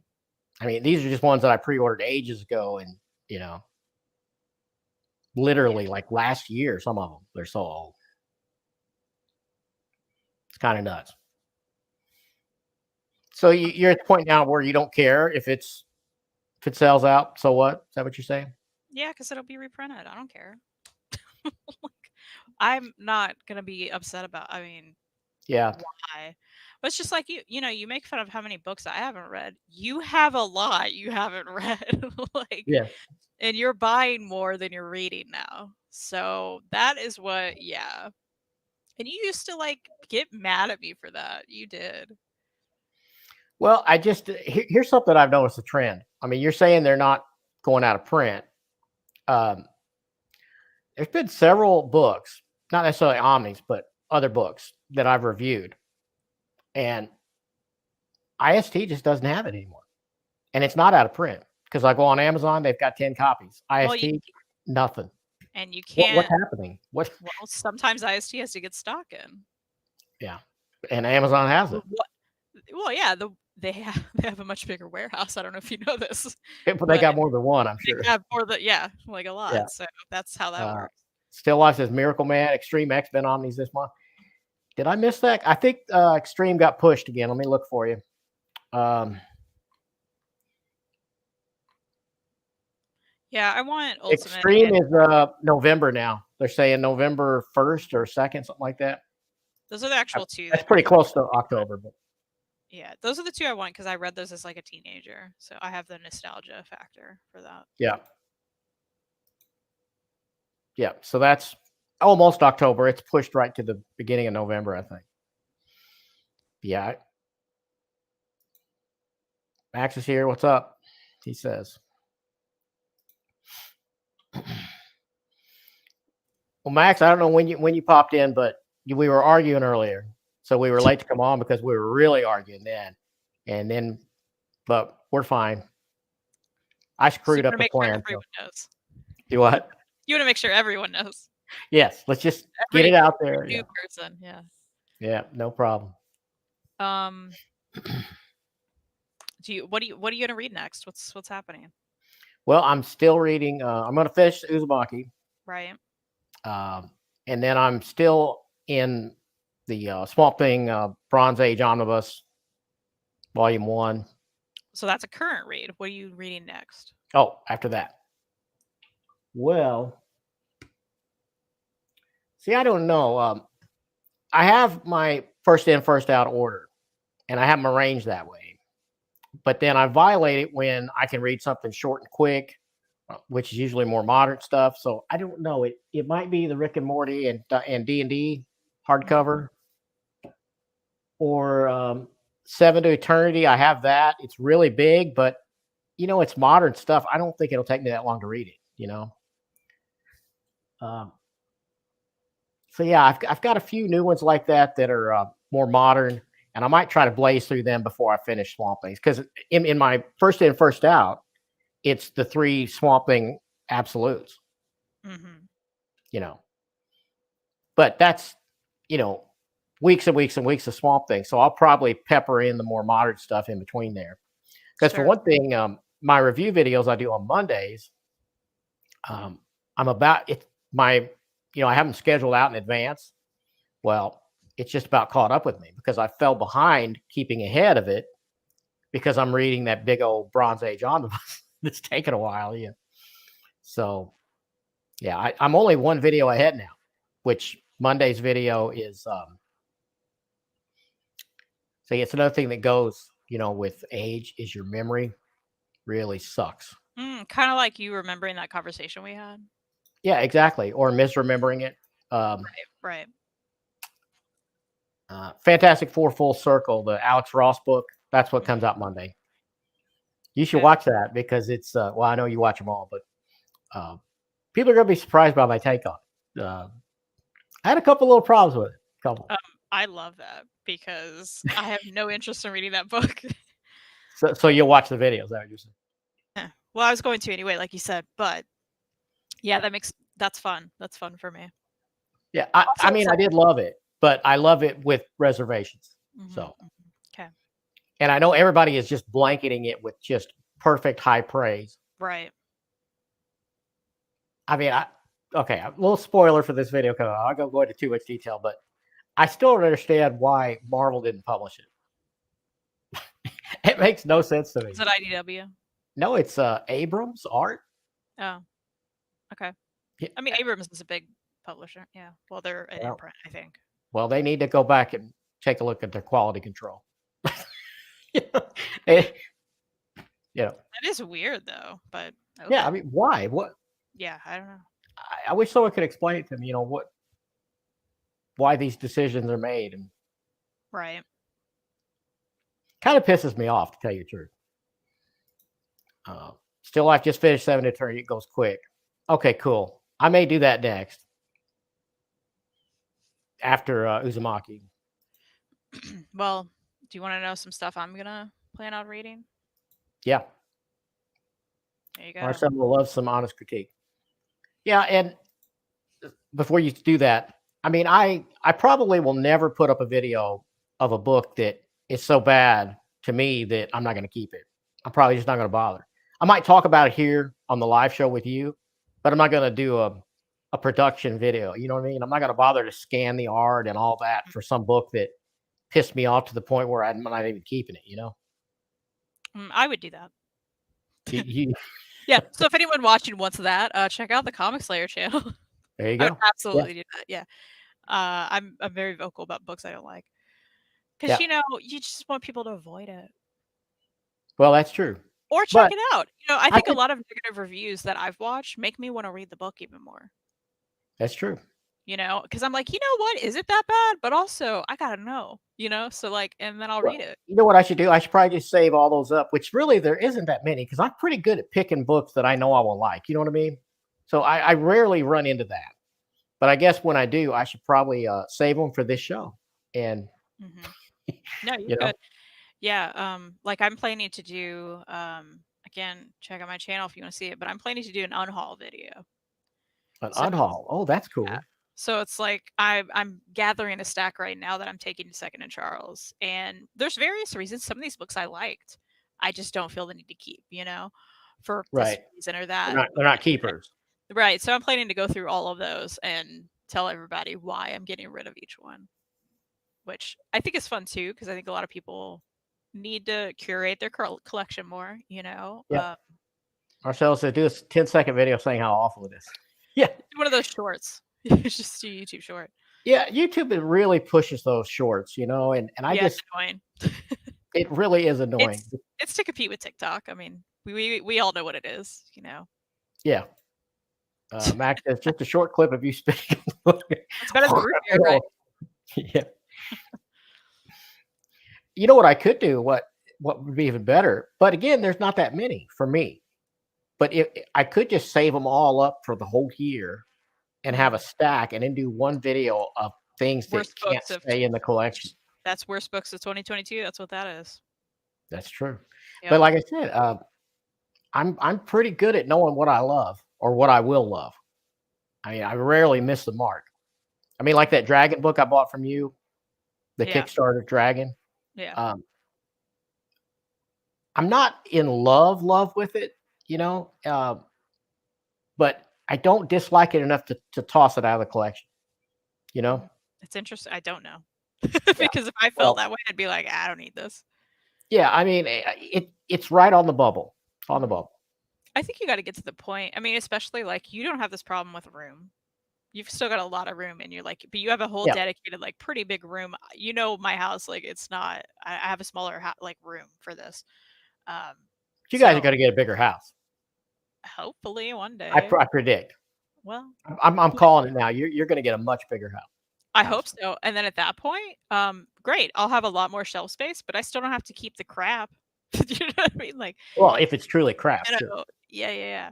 I mean, these are just ones that I pre-ordered ages ago, and literally like last year. Some of them, they're so old. It's kind of nuts. So you're at the point now where you don't care if it sells out. So what? Is that what you're saying? Yeah, because it'll be reprinted. I don't care. Like, I'm not gonna be upset about. I mean, Yeah. why? But it's just like you know, you make fun of how many books I haven't read. You have a lot you haven't read. Like, Yeah. and you're buying more than you're reading now. So that is what, yeah. And you used to like get mad at me for that. You did. Well, here's something I've noticed a trend. I mean, you're saying they're not going out of print. Um, there's been several books, not necessarily Omnis, but other books that I've reviewed, and IST just doesn't have it anymore, and it's not out of print because I go on Amazon, they've got 10 copies. Well, IST, nothing. and you What's can't. happening? What? Well, sometimes IST has to get stock in. Yeah, and Amazon has it. Well, yeah, they have a much bigger warehouse. I don't know if you know this, But they got more than one, I'm they sure. have more than, yeah, like a lot. Yeah. So that's how that works. Still Life says Miracle Man, Extreme X been Omnis this month. Did I miss that? I think Extreme got pushed again. Let me look for you. Yeah, I want Ultimate. Extreme is November now. They're saying November 1st or 2nd, something like that. Those are the actual two. That's pretty close to October. But yeah, those are the two I want because I read those as like a teenager, so I have the nostalgia factor for that. yeah. Yeah, so that's almost October. It's pushed right to the beginning of November, I think. Yeah. Max is here. What's up? He says. Well, Max, I don't know when you popped in, but we were arguing earlier, so we were late to come on because we were really arguing then, but we're fine. I screwed up the plan. Sure everyone knows. Do what? You want to make sure everyone knows. Yes, let's just get it out there. New person, yeah. Yeah, no problem. What are you gonna read next? What's happening? Well, I'm still reading. I'm going to finish Uzumaki. Right. And then I'm still in the Swamp Thing Bronze Age Omnibus, Volume 1. So that's a current read. What are you reading next? Oh, after that. Well, see, I don't know. I have my first in, first out order, and I have them arranged that way. But then I violate it when I can read something short and quick, which is usually more modern stuff. So I don't know. It might be the Rick and Morty and D&D hardcover, or 7 to Eternity. I have that. It's really big, but it's modern stuff. I don't think it'll take me that long to read it. So yeah, I've got a few new ones like that are more modern, and I might try to blaze through them before I finish Swamp Things, because in my first in, first out, it's the 3 Swamp Thing absolutes. But that's weeks and weeks and weeks of Swamp Thing. So I'll probably pepper in the more modern stuff in between there, because for one thing, my review videos I do on Mondays, I'm about it. I have them scheduled out in advance. Well, it's just about caught up with me because I fell behind keeping ahead of it because I'm reading that big old Bronze Age Omnibus. It's taken a while, yeah. So, yeah, I'm only one video ahead now, which Monday's video is. See, it's another thing that goes, with age is your memory really sucks. Kind of like you remembering that conversation we had. Yeah, exactly. Or misremembering it. Right. Fantastic Four Full Circle, the Alex Ross book. That's what comes out Monday. You should watch that because it's, well, I know you watch them all, but people are going to be surprised by my take on it. I had a couple little problems with it. I love that because I have no interest in reading that book. So you'll watch the videos, is that what you're saying? Well, I was going to anyway, like you said, but yeah, that's fun. That's fun for me. Yeah, I mean, I did love it, but I love it with reservations. So, okay. And I know everybody is just blanketing it with just perfect high praise. Right. I mean, okay, a little spoiler for this video because I'll go into too much detail, but I still don't understand why Marvel didn't publish it. It makes no sense to me. Is it IDW? No, it's Abrams art. Oh, okay. Yeah. I mean, Abrams is a big publisher. Yeah. Well, they're an imprint, I think. Well, they need to go back and take a look at their quality control. They, That is weird, though. But okay. yeah, I mean, why? What? Yeah, I don't know. I wish someone could explain it to me. Why these decisions are made, and Right. kind of pisses me off, to tell you the truth. Still Life just finished 7 Eternity. It goes quick. Okay, cool. I may do that next after Uzumaki. Well, do you want to know some stuff I'm gonna plan on reading? Yeah. There you go. Marcel will love some honest critique. Yeah, and before you do that, I mean, I probably will never put up a video of a book that is so bad to me that I'm not going to keep it. I'm probably just not going to bother. I might talk about it here on the live show with you, but I'm not going to do a production video. You know what I mean? I'm not going to bother to scan the art and all that for some book that pissed me off to the point where I'm not even keeping it, I would do that. You, Yeah. So if anyone watching wants that, check out the Comic Slayer channel. there you I go. would absolutely do that. Yeah. I'm very vocal about books I don't like because you just want people to avoid it. Well, that's true. Or check it out. I think a lot of negative reviews that I've watched make me want to read the book even more. That's true. Because I'm like, what? Is it that bad? But also, I gotta know. So and then I'll read it. You know what I should do? I should probably just save all those up, which really there isn't that many because I'm pretty good at picking books that I know I will like. You know what I mean? So I rarely run into that. But I guess when I do, I should probably save them for this show. And no, you're good. Yeah. I'm planning to do again, check out my channel if you want to see it, but I'm planning to do an unhaul video. An unhaul. Oh, that's cool. Yeah. So it's like I'm gathering a stack right now that I'm taking to Second and Charles. And there's various reasons. Some of these books I liked. I just don't feel the need to keep, for this reason or that. They're not keepers. Right. So I'm planning to go through all of those and tell everybody why I'm getting rid of each one, which I think is fun too, because I think a lot of people need to curate their collection more, Yeah. Marcel said, do a 10-second video saying how awful it is. Yeah. One of those shorts. Just do YouTube short. Yeah, YouTube really pushes those shorts, and I just annoying. It really is annoying. It's to compete with TikTok. I mean, we all know what it is, Yeah. Max says just a short clip of you speaking. It's better than root beer, right? Yeah. You know what I could do? What would be even better? But again, there's not that many for me. But if I could just save them all up for the whole year and have a stack and then do one video of things that can't stay in the collection. That's worst books of 2022. That's what that is. That's true. Yep. But like I said, I'm pretty good at knowing what I love or what I will love. I mean, I rarely miss the mark. I mean, like that dragon book I bought from you, the Kickstarter dragon. Yeah. I'm not in love with it, but I don't dislike it enough to toss it out of the collection. It's interesting. I don't know. Because if I felt that way, I'd be like, I don't need this. Yeah, I mean, it's right on the bubble. On the bubble. I think you got to get to the point. I mean, especially you don't have this problem with room. You've still got a lot of room, and you're but you have a whole dedicated, pretty big room. My house, it's not. I have a smaller room for this. You guys are going to get a bigger house. Hopefully, one day. I predict. Well, I'm calling it now. You're going to get a much bigger house. I hope so. And then at that point, great. I'll have a lot more shelf space, but I still don't have to keep the crap. You know what I mean? Well, if it's truly crap, sure. Yeah.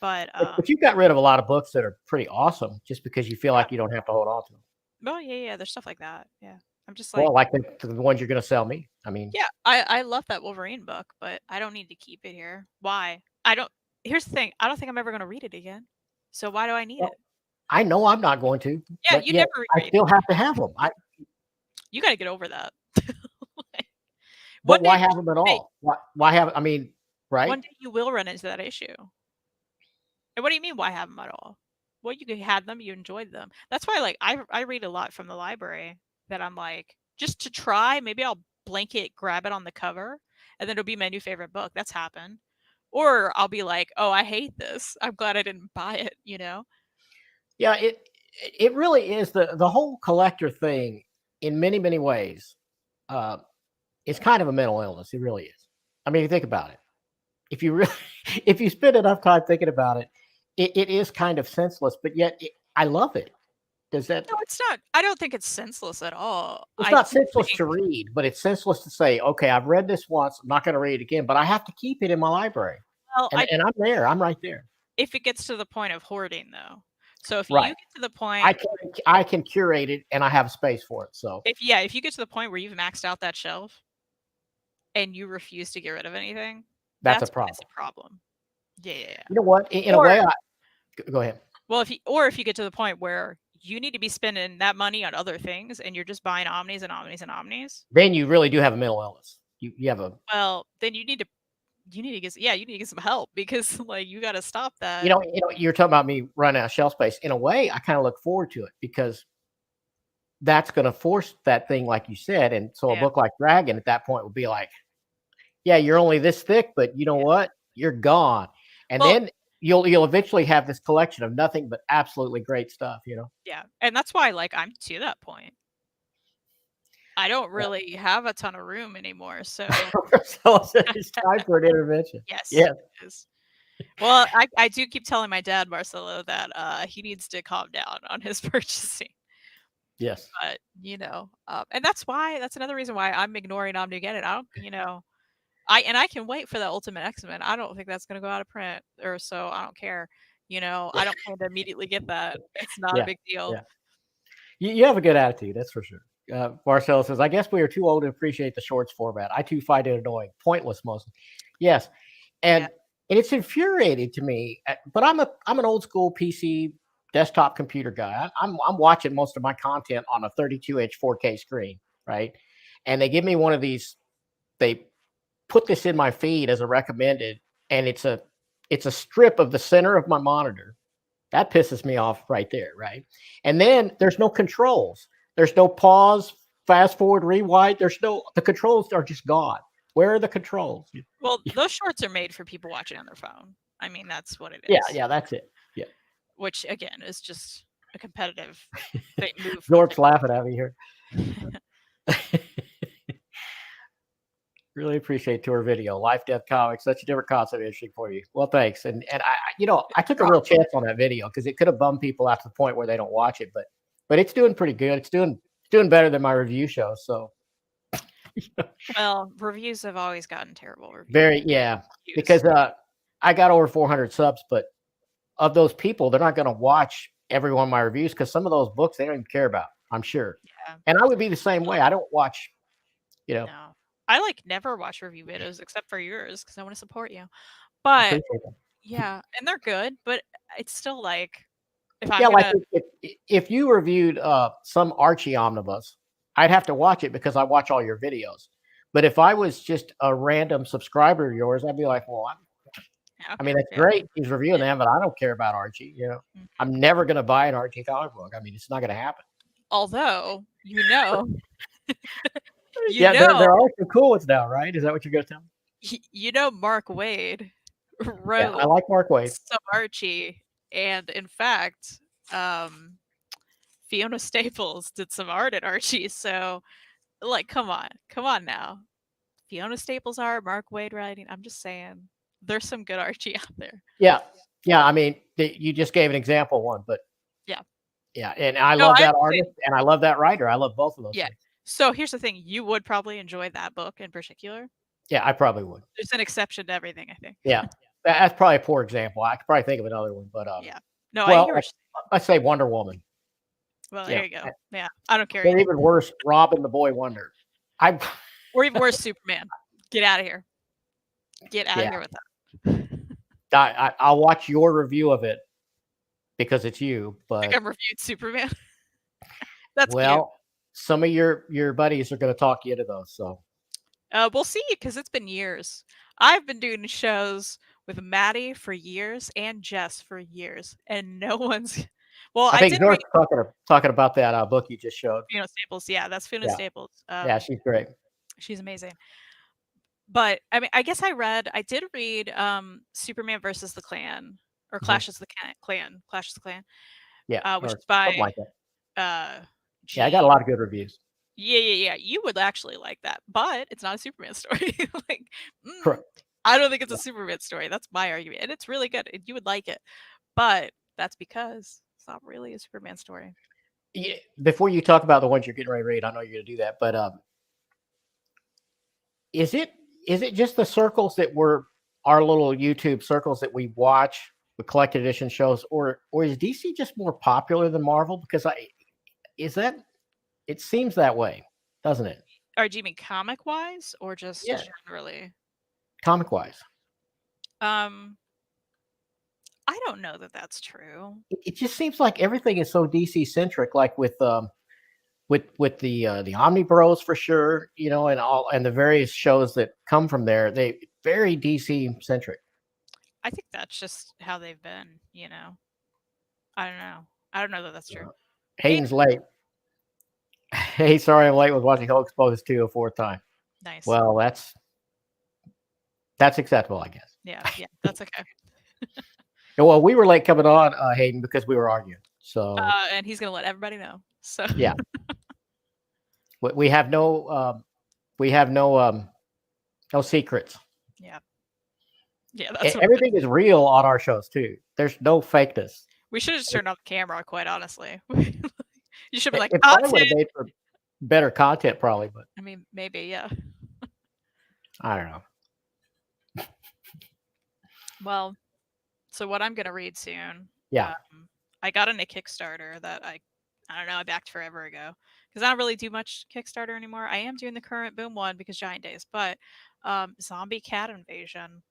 But you got rid of a lot of books that are pretty awesome just because you feel like you don't have to hold on to them. Well, yeah. There's stuff like that. Yeah. I'm just like the ones you're going to sell me. I mean, yeah, I love that Wolverine book, but I don't need to keep it here. Why? Here's the thing. I don't think I'm ever going to read it again. So why do I need it? I know I'm not going to. Yeah, you never read I still have to have them. You got to get over that. But why have them at all? Why have? I mean, right? One day you will run into that issue. And what do you mean? Why have them at all? well, you had them, you enjoyed them. That's why, like, I read a lot from the library that I'm like, just to try, maybe I'll blanket grab it on the cover, and then it'll be my new favorite book. That's happened. Or I'll be like, oh, I hate this. I'm glad I didn't buy it, you know? Yeah, it really is the whole collector thing in many ways. Uh, it's kind of a mental illness. It really is. I mean, if you think about it, if you really, if you spend enough time thinking about it, it is kind of senseless. But yet, I love it. Does that? No, it's not. I don't think it's senseless at all. It's I not do senseless think, to read, but it's senseless to say, okay, I've read this once. I'm not going to read it again, but I have to keep it in my library, well, and I'm there. I'm right there. if it gets to the point of hoarding, though. So if you Right. get to the point, I can curate it, and I have space for it. So if you get to the point where you've maxed out that shelf and you refuse to get rid of anything, that's a that's when it's problem. a problem. Yeah, yeah, yeah. You know what? In a Or way, go ahead. well, if you get to the point where you need to be spending that money on other things and you're just buying omnis and omnis and omnis, Then you really do have a mental illness. You have a well, then you need to get you need to get some help because like you got to stop that. you're talking about me running out of shelf space. In a way, I kind of look forward to it because that's going to force that thing, like you said. And so a Yeah. book like Dragon at that point would be like, yeah, you're only this thick, but you know what? You're gone. And Well, then you'll eventually have this collection of nothing but absolutely great stuff. yeah. And that's why like I'm to that point. I don't really have a ton of room anymore, so So it's time for an intervention. yes. Yeah. It is. Well, I do keep telling my dad, Marcelo, that he needs to calm down on his purchasing. Yes. But, and that's another reason why I'm ignoring OmniCat. I don't, I can wait for the Ultimate X-Men. I don't think that's gonna go out of print or so I don't care. I don't plan to immediately get that. It's not a Yeah. big deal. Yeah. You have a good attitude, that's for sure. Marcelo says, I guess we are too old to appreciate the shorts format. I too find it annoying, pointless mostly. Yes. And Yeah. and it's infuriating to me. But I'm an old school PC desktop computer guy. I'm watching most of my content on a 32-inch 4K screen, right? And they give me one of these, they put this in my feed as a recommended, and it's a strip of the center of my monitor. That pisses me off right there, right? And then there's no controls. There's no pause, fast forward, rewind. The controls are just gone. Where are the controls? Well, those shorts are made for people watching on their phone. I mean, that's what it is. Yeah, that's it. Yeah. Which again is just a competitive move. Zorp's laughing at me here. Really appreciate tour video, life, death, comics, such a different concept, interesting for you. Well, thanks. And I took a real chance on that video because it could have bummed people out to the point where they don't watch it, but it's doing pretty good. It's doing better than my review show. So Well, reviews have always gotten terrible reviews. Because I got over 400 subs, but of those people, they're not going to watch every one of my reviews because some of those books they don't even care about, I'm sure. Yeah. And I would be the same way. I don't watch, No. I never watch review videos except for yours because I want to support you. But yeah, and they're good, but it's still like if I'm like if you reviewed some Archie omnibus, I'd have to watch it because I watch all your videos. But if I was just a random subscriber of yours, I'd be like, well, I mean, that's great. He's reviewing them, but I don't care about Archie. I'm never going to buy an Archie comic book. I mean, it's not going to happen. Although, there are some cool ones now, right? Is that what you're going to tell me? Mark Waid wrote I like Mark Waid. some Archie, and in fact, Fiona Staples did some art at Archie. So, like, come on now. Fiona Staples art, Mark Waid writing. I'm just saying, there's some good Archie out there. Yeah. I mean, you just gave an example one, but yeah, and I love that artist and I love that writer. I love both of those. Yeah. Things. So here's the thing: you would probably enjoy that book in particular. Yeah, I probably would. There's an exception to everything, I think. Yeah, that's probably a poor example. I could probably think of another one, but yeah. No, well, let's say Wonder Woman. Well, there you go. Yeah, I don't care. Or even worse, Robin the Boy Wonder. Or even worse, Superman. Get out of here. Get out of here with that. I'll watch your review of it because it's you. But I think I've reviewed Superman. That's well, cute. Some of your buddies are going to talk you into those. So we'll see, because it's been years. I've been doing shows with Maddie for years and Jess for years, and no one's Well, I I think did read North's talking about that book you just showed. Fiona Staples. Yeah, that's Fiona Yeah, Staples. yeah, she's great. She's amazing. But I mean, I did read Superman versus the Klan or Mhm. Clashes the Clashes the Klan, Yeah, which or is by something like that. Yeah, I got a Gene. lot of good reviews. Yeah. You would actually like that, but it's not a Superman story. like, mm, Correct. I don't think it's a Yeah. Superman story. That's my argument, and it's really good. And you would like it, but that's because it's not really a Superman story. Yeah, before you talk about the ones you're getting ready to read, I know you're going to do that, but is it is it just the circles that were our little YouTube circles that we watch the collected edition shows, or is DC just more popular than Marvel? Because I is that it seems that way, doesn't it? Or do you mean comic wise, or just Yeah, generally? comic wise, Um, I don't know that that's true. it just seems like everything is so DC centric. Like with the Omnibros for sure, you know, and the various shows that come from there, they very DC centric. I think that's just how they've been. I don't know. I don't know that that's true. Hey, Hayden's late. Hey, sorry I'm late with watching Hulk Exposed 2 a fourth time. nice. Well, that's acceptable, I guess. Yeah, that's okay. Well, we were late coming on, Hayden, because we were arguing. So And he's gonna let everybody know. So yeah, we have we have no secrets. yeah, that's what Everything is real on our shows too. There's no fakeness. we should have just turned off the camera. Quite honestly, you should be like, It probably would have content. made for better content, probably, but I mean, maybe, yeah. I don't know. Well, so what I'm gonna read soon. Yeah, I got in a Kickstarter that I don't know, I backed forever ago because I don't really do much Kickstarter anymore. I am doing the current Boom one because Giant Days, but Zombie Cat Invasion.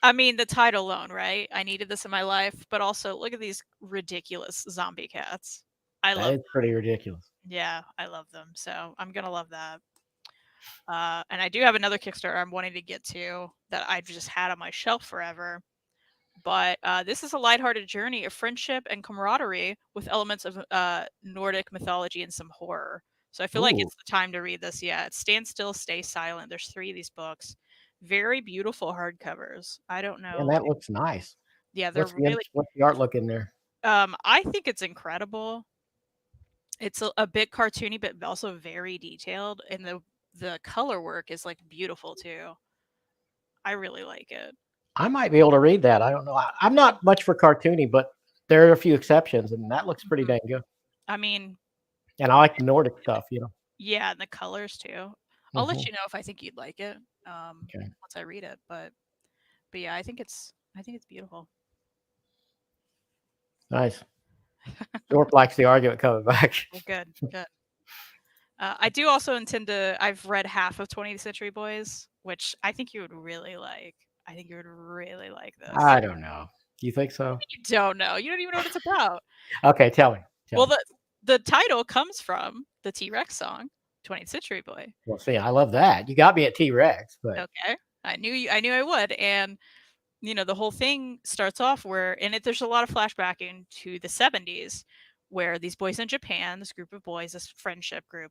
I mean, the title alone, right? I needed this in my life, but also look at these ridiculous zombie cats. I that love, is pretty ridiculous. yeah, I love them. So I'm gonna love that. And I do have another Kickstarter I'm wanting to get to that I've just had on my shelf forever. But this is a lighthearted journey of friendship and camaraderie with elements of Nordic mythology and some horror. So I feel like Ooh, it's the time to read this. Yeah, it's Stand Still, Stay Silent. There's 3 of these books. Very beautiful hardcovers. I don't and know. that looks nice. Yeah, they're really. What's the art look in there? I think it's incredible. It's a bit cartoony, but also very detailed, and the color work is like beautiful too. I really like it. I might be able to read that. I don't know. I'm not much for cartoony, but there are a few exceptions, and that looks pretty Mhm. dang good. I mean, And I like the Nordic stuff, you know. yeah, and the colors too. I'll let Mhm. you know if I think you'd like it Okay, once I read it. But yeah, I think it's beautiful. nice. Dorp likes the argument coming back. Well, good, good. I do also intend to. I've read half of 20th Century Boys, which I think you would really like. I think you would really like this. I don't know. You think so? You don't know. You don't even know what it's about. Okay, tell me. Tell Well, me. the title comes from the T-Rex song, 20th Century Boy. Well, see, I love that. You got me at T Rex, but Okay. I knew I would. And the whole thing starts off there's a lot of flashbacking to the 70s where these boys in Japan, this group of boys, this friendship group,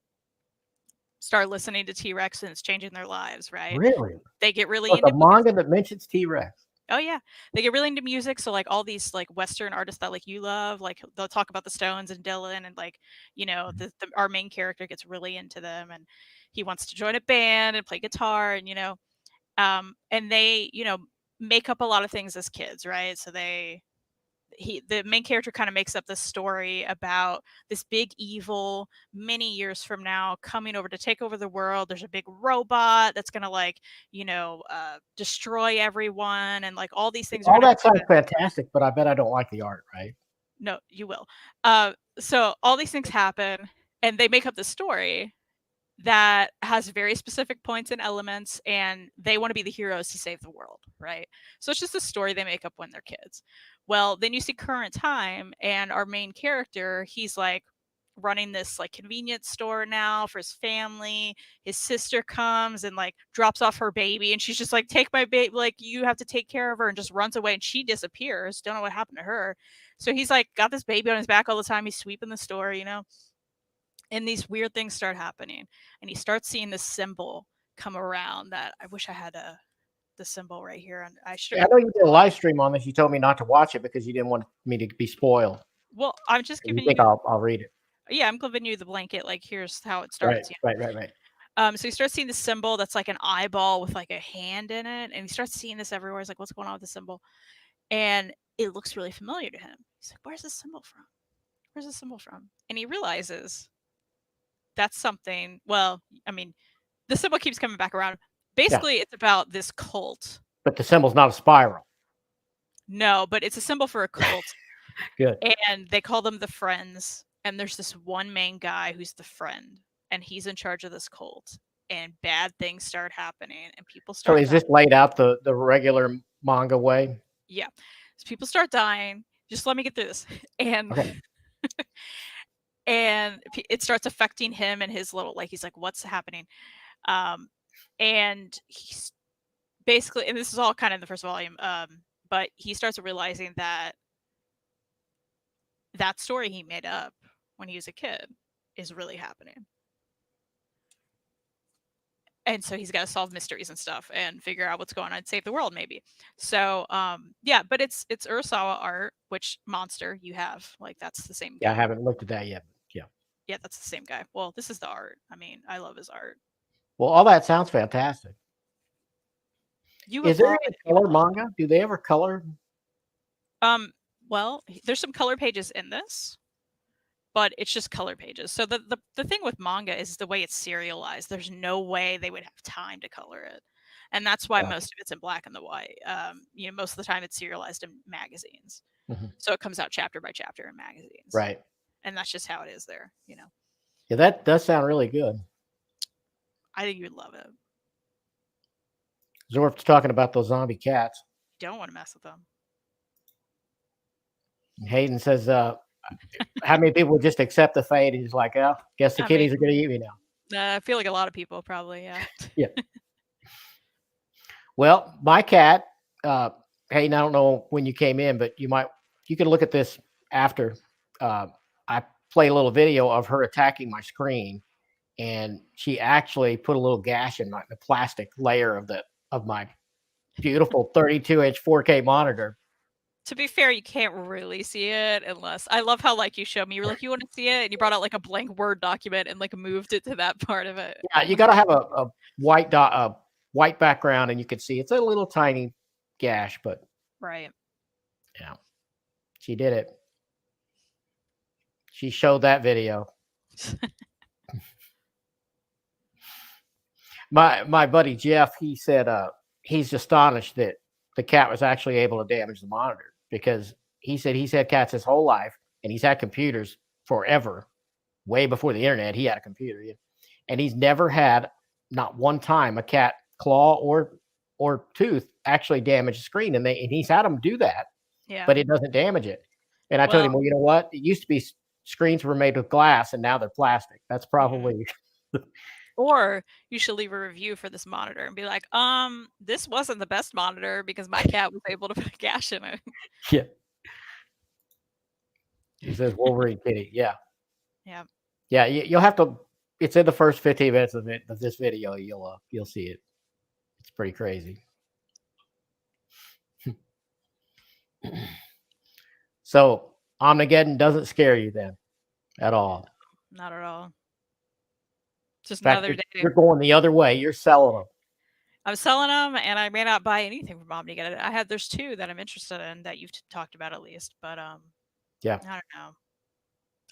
start listening to T-Rex and it's changing their lives, right? really, They get really with a into music. manga that mentions T Rex. Oh yeah. They get really into music, so like all these like Western artists that like you love, like they'll talk about the Stones and Dylan and like, our main character gets really into them and he wants to join a band and play guitar and they, make up a lot of things as kids, right? So the main character kind of makes up this story about this big evil many years from now coming over to take over the world. There's a big robot that's gonna destroy everyone, and like all these things are All gonna that sounds happen. fantastic, but I bet I don't like the art, right? No, you will. So all these things happen, and they make up this story that has very specific points and elements, and they want to be the heroes to save the world, right? So it's just a story they make up when they're kids. Well, then you see current time, and our main character, he's like running this like convenience store now for his family. His sister comes and like drops off her baby, and she's just like, take my baby, like you have to take care of her, and just runs away, and she disappears. Don't know what happened to her. So he's like got this baby on his back all the time. He's sweeping the store, and these weird things start happening, and he starts seeing this symbol come around that I wish I had the symbol right here. And I should. Yeah, I know you did a live stream on this. You told me not to watch it because you didn't want me to be spoiled. Well, I'm just You giving think you. I'll read it? Yeah, I'm giving you the blanket. Like, here's how it Right, starts. right. So he starts seeing the symbol that's like an eyeball with like a hand in it, and he starts seeing this everywhere. He's like, "What's going on with the symbol?" And it looks really familiar to him. He's like, "Where's this symbol from? Where's this symbol from?" And he realizes that's something. Well, I mean, the symbol keeps coming back around. Basically, it's about this cult. But the symbol's not a spiral. No, but it's a symbol for a cult. Good. And they call them the Friends. And there's this one main guy who's the friend, and he's in charge of this cult. And bad things start happening, and people So start. is this laid out the regular manga way? Yeah, so people start dying. Just let me get through this, and Okay. and it starts affecting him and his little, like, he's like, what's happening? And he's basically, and this is all kind of in the first volume, but he starts realizing that that story he made up when he was a kid is really happening. And so he's got to solve mysteries and stuff and figure out what's going on and save the world, maybe. So yeah, but it's Urasawa art, which Monster you have, like, that's the same guy. Yeah, I haven't looked at that yet. Yeah, that's the same guy. Well, this is the art. I mean, I love his art. Well, all that sounds fantastic. You Is would there love any it. color manga? Do they ever color? Well, there's some color pages in this, but it's just color pages. So the thing with manga is the way it's serialized. There's no way they would have time to color it. And that's why Yeah. most of it's in black and the white. Most of the time it's serialized in magazines. Mhm. So it comes out chapter by chapter in magazines. Right. And that's just how it is there, Yeah, that does sound really good. I think you would love it. Zorf's talking about those zombie cats. You don't want to mess with them. Hayden says, how many people would just accept the fate? He's like, oh, guess the kitties are going to eat me now. I feel like a lot of people probably, yeah. Yeah. Well, my cat, Hayden, I don't know when you came in, but you can look at this after. I play a little video of her attacking my screen, and she actually put a little gash in the plastic layer of my beautiful 32-inch 4K monitor. To be fair, you can't really see it unless, I love how, like, you showed me, you were like, you want to see it, and you brought out like a blank Word document and like moved it to that part of it. Yeah, you got to have a white background, and you can see it's a little tiny gash, but right. Yeah, she did it. She showed that video. My buddy Jeff, he said he's astonished that the cat was actually able to damage the monitor, because he said he's had cats his whole life, and he's had computers forever. Way before the internet, he had a computer, and he's never had, not one time, a cat claw or tooth actually damage the screen, and he's had them do that, but it doesn't damage it. And I told him, well, you know what? It used to be screens were made with glass, and now they're plastic. That's probably. Or you should leave a review for this monitor and be like, this wasn't the best monitor because my cat was able to put a gash in it. Yeah. He says Wolverine kitty. Yeah. Yeah. Yeah. You'll have to. It's in the first 15 minutes of this video. You'll see it. It's pretty crazy. So Omnigeddon doesn't scare you then, at all? Not at all. Just In fact, another day. You're going the other way. You're selling them. I'm selling them, and I may not buy anything from Omnigeddon. There's two that I'm interested in that you've talked about at least, but yeah, I don't know.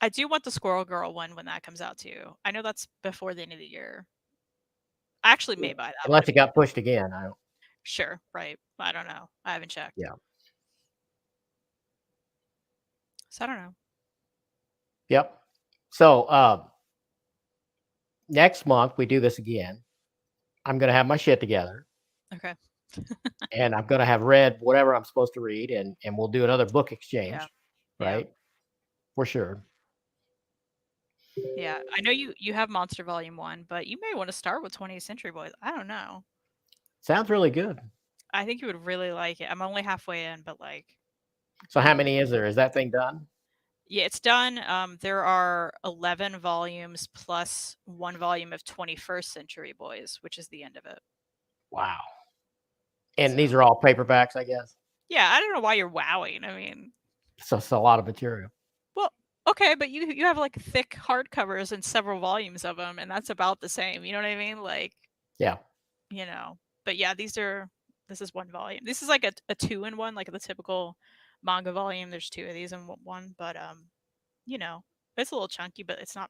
I do want the Squirrel Girl one when that comes out too. I know that's before the end of the year. I actually may buy that. Unless it got pushed again. I don't. Sure, right. I don't know. I haven't checked. Yeah. So I don't know. Yep. So next month we do this again. I'm going to have my shit together. Okay. And I'm going to have read whatever I'm supposed to read, and we'll do another book exchange, right? Yeah. For sure. Yeah, I know you have Monster Volume 1, but you may want to start with 20th Century Boys. I don't know. Sounds really good. I think you would really like it. I'm only halfway in, but like So you how will. many is there? Is that thing done? Yeah, it's done. There are 11 volumes plus 1 volume of 21st Century Boys, which is the end of it. Wow. And So these are all paperbacks, I guess. yeah, I don't know why you're wowing. I mean, So it's a lot of material. well, okay, but you have like thick hardcovers and several volumes of them, and that's about the same. You know what I mean? Like, Yeah. you know. But yeah, this is 1 volume. This is like a 2-in-1, like the typical manga volume. There's 2 of these in one, but you know, it's a little chunky, but it's not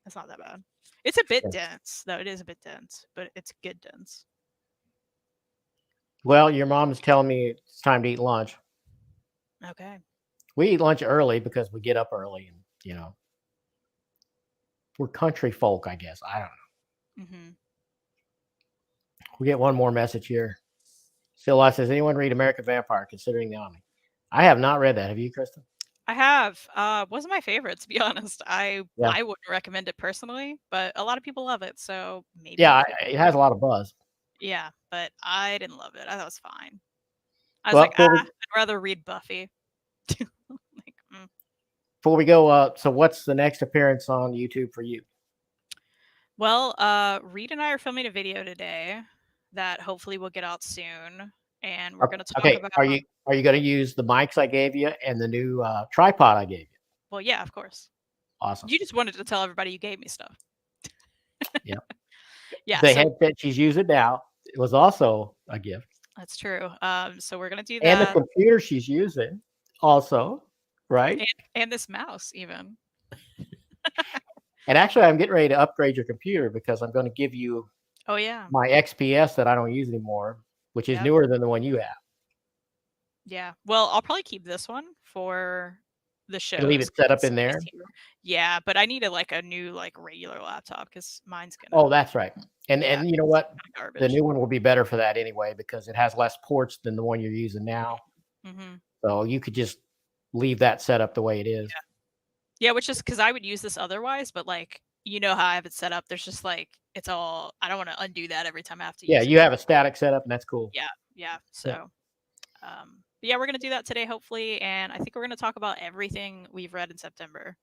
that bad. It's a bit Yeah. dense, though. It is a bit dense, but it's good dense. Well, your mom is telling me it's time to eat lunch. Okay. We eat lunch early because we get up early, and we're country folk, I guess. I don't know. Mhm. We get one more message here. Still, says, anyone read American Vampire? Considering the Omni, I have not read that. Have you, Kristen? I have. Wasn't my favorite, to be honest. Yeah. I wouldn't recommend it personally, but a lot of people love it, so maybe Yeah, you it has a lot of buzz. yeah, but I didn't love it. I thought it was fine. I was Well, like, I'd rather read Buffy. Like, before we go, so what's the next appearance on YouTube for you? Well, Reed and I are filming a video today that hopefully will get out soon, and we're gonna talk Okay, about. are you going to use the mics I gave you and the new tripod I gave you? Well, yeah, of course. Awesome. You just wanted to tell everybody you gave me stuff. Yeah. Yeah, The so headset she's using now, it was also a gift. that's true. So we're gonna do And the that, computer she's using also, right? and this mouse even. And actually, I'm getting ready to upgrade your computer because I'm going to give you Oh yeah, my XPS that I don't use anymore, which is yep, newer than the one you have. yeah. Well, I'll probably keep this one for the And leave shows. it set up 'Cause in there. it's easier. Yeah, but I need a new like regular laptop because mine's Oh, gonna that's right. And yeah, you know what? it's The garbage. new one will be better for that anyway because it has less ports than the one you're using now. Mm-hmm. So you could just leave that set up the way it is. Yeah, which is because I would use this otherwise, but like you know how I have it set up. There's just like it's all. I don't want to undo that every time I have to Yeah, use it. you have a static setup, and that's cool. Yeah, yeah. Yeah. So, but yeah, we're gonna do that today, hopefully, and I think we're gonna talk about everything we've read in September,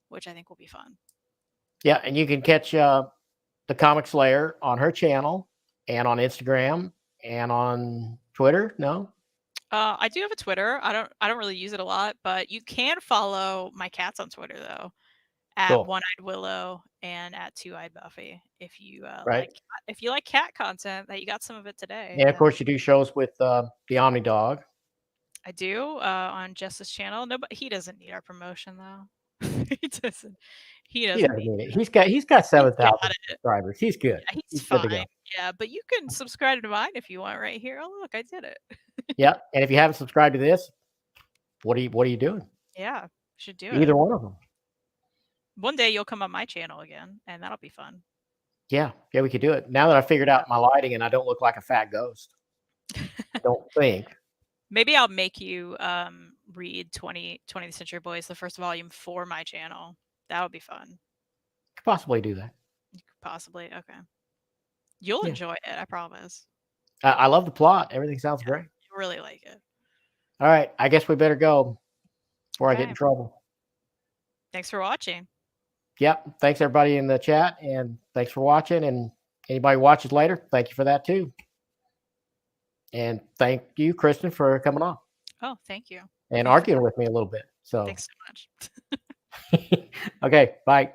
which I think will be fun. Yeah, and you can catch the Comic Slayer on her channel and on Instagram and on Twitter. No? I do have a Twitter. I don't really use it a lot, but you can follow my cats on Twitter though, at Cool. One-Eyed Willow and at Two-Eyed Buffy. Right. If you like cat content, that you got some of it today. And of course, you do shows with the Omni Dog. I do on Justice channel. No, but he doesn't need our promotion though. he doesn't. He He doesn't doesn't need. need it. He's got He's 7,000 got it. subscribers. He's good. Yeah, he's He's good to fine. go. Yeah, but you can subscribe to mine if you want right here. Oh look, I did it. Yeah, and if you haven't subscribed to this, what are you doing? Yeah, should do Either it. one of them. One day you'll come on my channel again, and that'll be fun. Yeah, we could do it. Now that I figured out my lighting and I don't look like a fat ghost, I don't think. Maybe I'll make you read 20th Century Boys, the first volume, for my channel. That would be fun. Could possibly do that. Possibly. Okay. You'll Yeah. enjoy it, I promise. I love the plot. Everything sounds great. You'll really like it. All right, I guess we better go before I get Okay. in trouble. Thanks for watching. Yep. Thanks everybody in the chat, and thanks for watching. And anybody watches later, thank you for that too. And thank you, Kristan, for coming on Oh, thank you. and arguing with me a little bit. So Thanks so much. okay, bye.